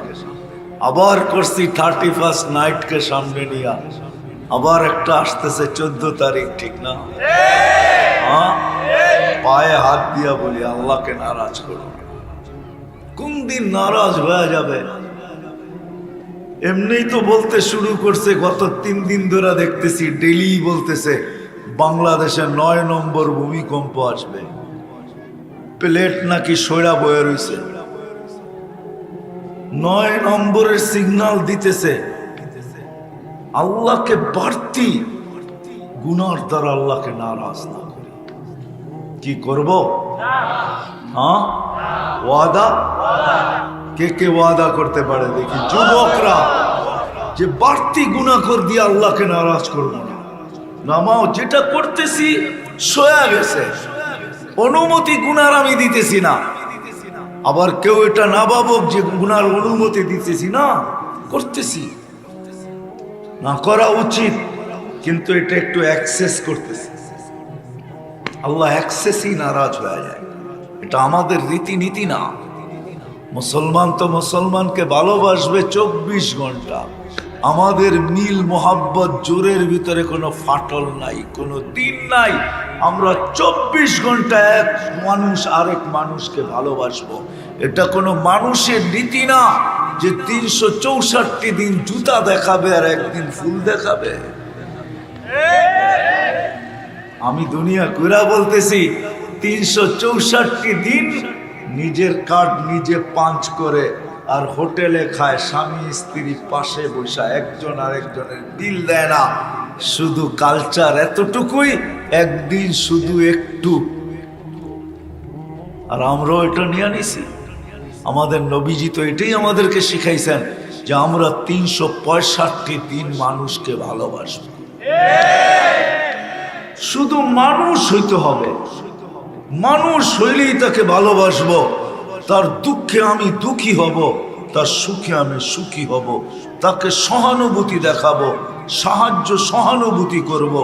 আবার করছি 31 নাইটকে সামনে নিয়া, আবার একটা আসতেছে 14 তারিখ, ঠিক না? হ্যাঁ, পায়ে হাত দিয়া বলি আল্লাহকে নারাজ করো। কোন দিন নারাজ হয়ে যাবে? এমনিই তো বলতে শুরু করছে, গত 3 দিন ধরে দেখতেছি ডেইলি বলতেছে বাংলাদেশে 9 নম্বর ভূমিকম্প আসবে। প্লেট নাকি সইরা বয়ে রয়েছে, 9 নম্বরের সিগন্যাল দিতেছে। আল্লাহকে বাড়তি গুনার দ্বারা আল্লাহকে নারাজ না করি, কি করব? হ্যাঁ, ওয়াদা। কে কে ওয়াদা করতে পারে দেখি? যুবকরা, যে বাড়তি গুনাহ করে দিয়ে আল্লাহকে নারাজ করব না। নামাও, যেটা করতেছি সয়া গেছে, অনুমতি গুনার আমি দিতেছি না। আবার কেউ এটা না ভাবুক যে গুনার অনুমতি দিতেছি না, করতেছি, না করা উচিত, কিন্তু এটা একটু অ্যাক্সেস করতেছি। আল্লাহ অ্যাক্সেসই নারাজ হয়ে যায়। এটা আমাদের রীতিনীতি না। মুসলমান তো মুসলমানকে ভালোবাসবে 24 ঘন্টা। আমাদের মিল মোহাব্বত জোরের ভিতরে কোনো ফাটল নাই, কোনো দিন নাই। আমরা 24 ঘন্টা এক মানুষ আরেক মানুষকে ভালোবাসবো। এটা কোনো মানুষের নীতি না যে 364 দিন জুতা দেখাবে আর একদিন ফুল দেখাবে। আমি দুনিয়া ঘুরা বলতেছি, 364 দিন নিজের কার্ড নিজে পাঞ্চ করে আর হোটেলে খায়, স্বামী স্ত্রী পাশে বসা, একজন আরেকজনের বিল দেয় না। শুধু কালচার এতটুকুই, একদিন শুধু একটু। আর আমরাও এটা নিয়ে নিছি। আমাদের নবীজি তো এটাই আমাদেরকে শিখাইছেন যে আমরা 365 দিন মানুষকে ভালোবাসব। শুধু মানুষ হইতে হবে, মানুষ হইলেই তাকে ভালোবাসবো। তার দুঃখে আমি দুঃখী হব, তার সুখে আমি সুখী হব, তাকে সহানুভূতি দেখাবো, সাহায্য সহানুভূতি করব।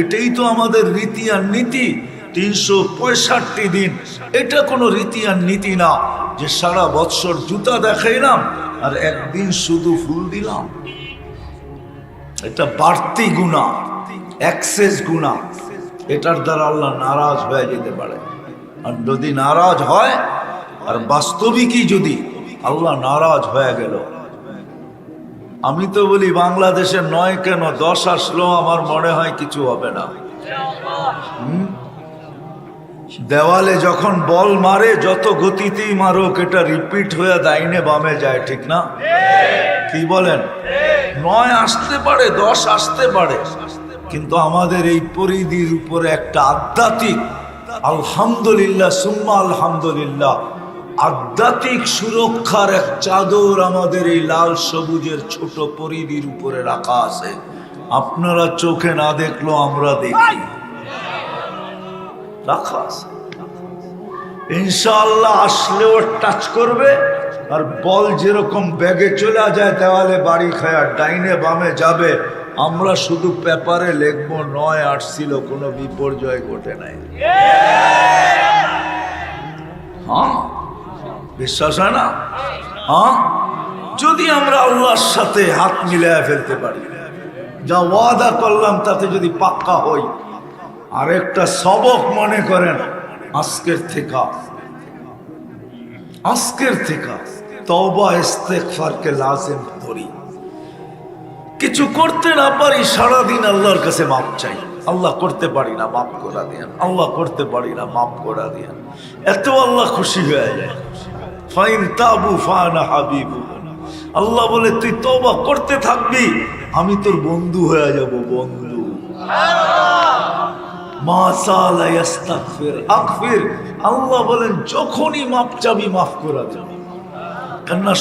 এটাই তো আমাদের রীতি আর নীতি। 365 দিন এটা কোনো রীতি আর নীতি না যে সারা বৎসর জুতা দেখাইলাম আর একদিন শুধু ফুল দিলাম। এটা বাড়তি গুনাহ, এক্সেস গুনাহ। এটার দ্বারা আল্লাহ নারাজ হয়ে যেতে পারে। আর যদি নারাজ হয়, আর বাস্তবিকই যদি আল্লাহ নারাজ হয়ে গেল, আমি তো বলি বাংলাদেশে 9 কেন 10 আসলো আমার মনে হয় কিছু হবে না। দেওয়ালে যখন বল মারে, যত গতিতেই মারুক, এটা রিপিট হয়ে ডাইনে বামে যায়, ঠিক না? কি বলেন? 9 আসতে পারে, 10 আসতে পারে, কিন্তু আমাদের এই পরিধির উপরে একটা আধ্যাত্মিক আলহামদুলিল্লাহ সুম্মা আলহামদুলিল্লাহ আধ্যাত্মিক সুরক্ষার এক চাদর আমাদের এই লাল সবুজের ছোট পরিধির উপরে রাখা আছে। আপনারা চোখে না দেখলো আমরা দেখি, রাখা আছে। ইনশাআল্লাহ আসলেও টাচ করবে, আর বল যেরকম ব্যাগে চলে যায় দেওয়ালে বাড়ি খায় ডাইনে বামে যাবে, আমরা শুধু পেপারে লিখবো নয় আসছিল, কোনো বিপর্যয় ঘটে নাই। হ্যাঁ, বিশ্বাস হয় না? হ্যাঁ, যদি আমরা আল্লাহর সাথে হাত মিলিয়ে ফেলতে পারি, যা ওয়াদা করলাম তাতে যদি পাক্কা হই। আরেকটা সবক মনে করেন, আজকের থেকে তওবা ইস্তেগফারকে লাজিম ধরি। কিছু করতে না পারি, সারাদিন আল্লাহর কাছে মাপ চাই। আল্লাহ করতে পারি না, মাফ করা দিয়েন। আল্লাহ করতে পারি না, মাফ করা দিয়েন। এত আল্লাহ খুশি হয়ে যায়। ফাইন তাবু ফানা হাবিবু, আল্লাহ বলে তুই তওবা করতে থাকবি, আমি তোর বন্ধু হয়ে যাব, বন্ধু। মা সালা ইস্তাগফির আগফির, আল্লাহ বলেন যখনই মাপ চাবি মাফ করা যাবে। কেননা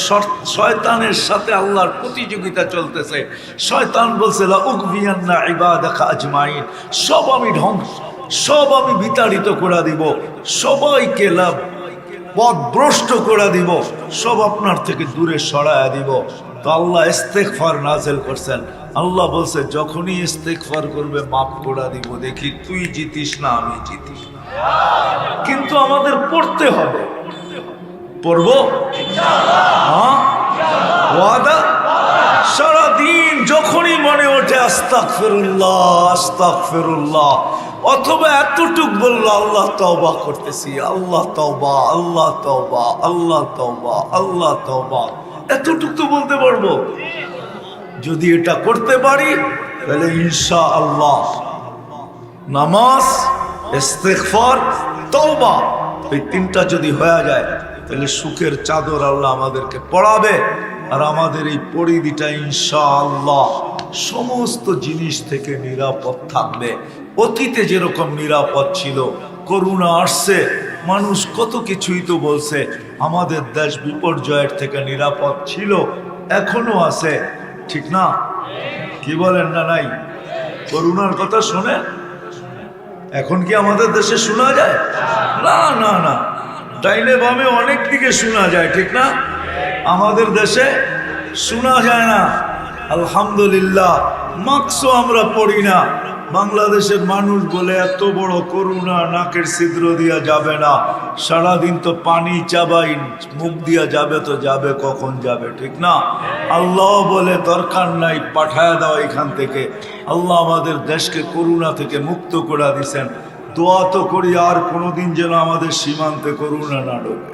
শয়তানের সাথে আল্লাহর প্রতিযোগিতা চলতেছে। শয়তান বলছে লা উগবিয়ান্না ইবাদাকা আজমাইন, সব আমি ধ্বংস, সব আমি বিতাড়িত করে দিব, সবাইকে লাভ পথভ্রষ্ট করে দিব, সব আপনার থেকে দূরে সরায়া দিব। তো আল্লাহ ইস্তেগফার নাযিল করছেন। আল্লাহ বলছে যখনই ইস্তেগফার করবে মাফ করে দিব। দেখি তুই জিতিস না আমি জিতি, কিন্তু আমাদের পড়তে হবে। পড়বো ইনশাআল্লাহ, ওয়াদা। সারাদিন যখনই মনে ওঠে আস্তাগফিরুল্লাহ আস্তাগফিরুল্লাহ, অথবা এতটুক বললো আল্লাহ তওবা করতেছি, আল্লাহ তওবা, আল্লাহ তওবা, আল্লাহ তওবা, আল্লাহ তওবা, এতটুক তো বলতে পারবো। যদি এটা করতে পারি তাহলে ইনশাআল্লাহ নামাজ, ইস্তেগফার, তওবা, এই তিনটা যদি হয়ে যায় তাহলে সুখের চাদর আল্লাহ আমাদেরকে পড়াবে। আর আমাদের এই পরিধিটা ইনশাআল্লাহ সমস্ত জিনিস থেকে নিরাপদ থাকবে। অতীতে যেরকম নিরাপদ ছিল, করোনা আসছে, মানুষ কত কিছুই তো বলছে, আমাদের দেশ বিপর্যয়ের থেকে নিরাপদ ছিল, এখনো আছে, ঠিক না? কি বলেন না নাই? করোনার কথা শুনে এখন কি আমাদের দেশে শোনা যায়? না না না, ডাইনে বামে অনেক দিকে শোনা যায়, ঠিক না? আমাদের দেশে শোনা যায় না। আলহামদুলিল্লাহ, মাস্কও আমরা পড়ি না। বাংলাদেশের মানুষ বলে এত বড় করোনা, নাকের ছিদ্র দিয়া যাবে না, সারাদিন তো পানি চাবাই, মুখ দিয়া যাবে তো যাবে, কখন যাবে, ঠিক না? আল্লাহ বলে দরকার নাই, পাঠায় দাও এখান থেকে। আল্লাহ আমাদের দেশকে করোনা থেকে মুক্ত করে দিয়েছেন। দোয়া তো করি আর কোনোদিন যেন আমাদের সীমান্তে করোনা না ঢোকে,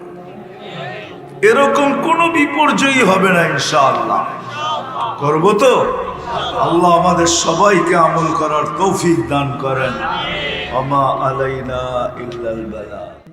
এরকম কোনো বিপর্যয়ই হবে না ইনশাআল্লাহ। করবো তো? আল্লাহ আমাদের সবাইকে আমল করার তৌফিক দান করেন। ওমা আলাইনা ইল্লাল বালাগ।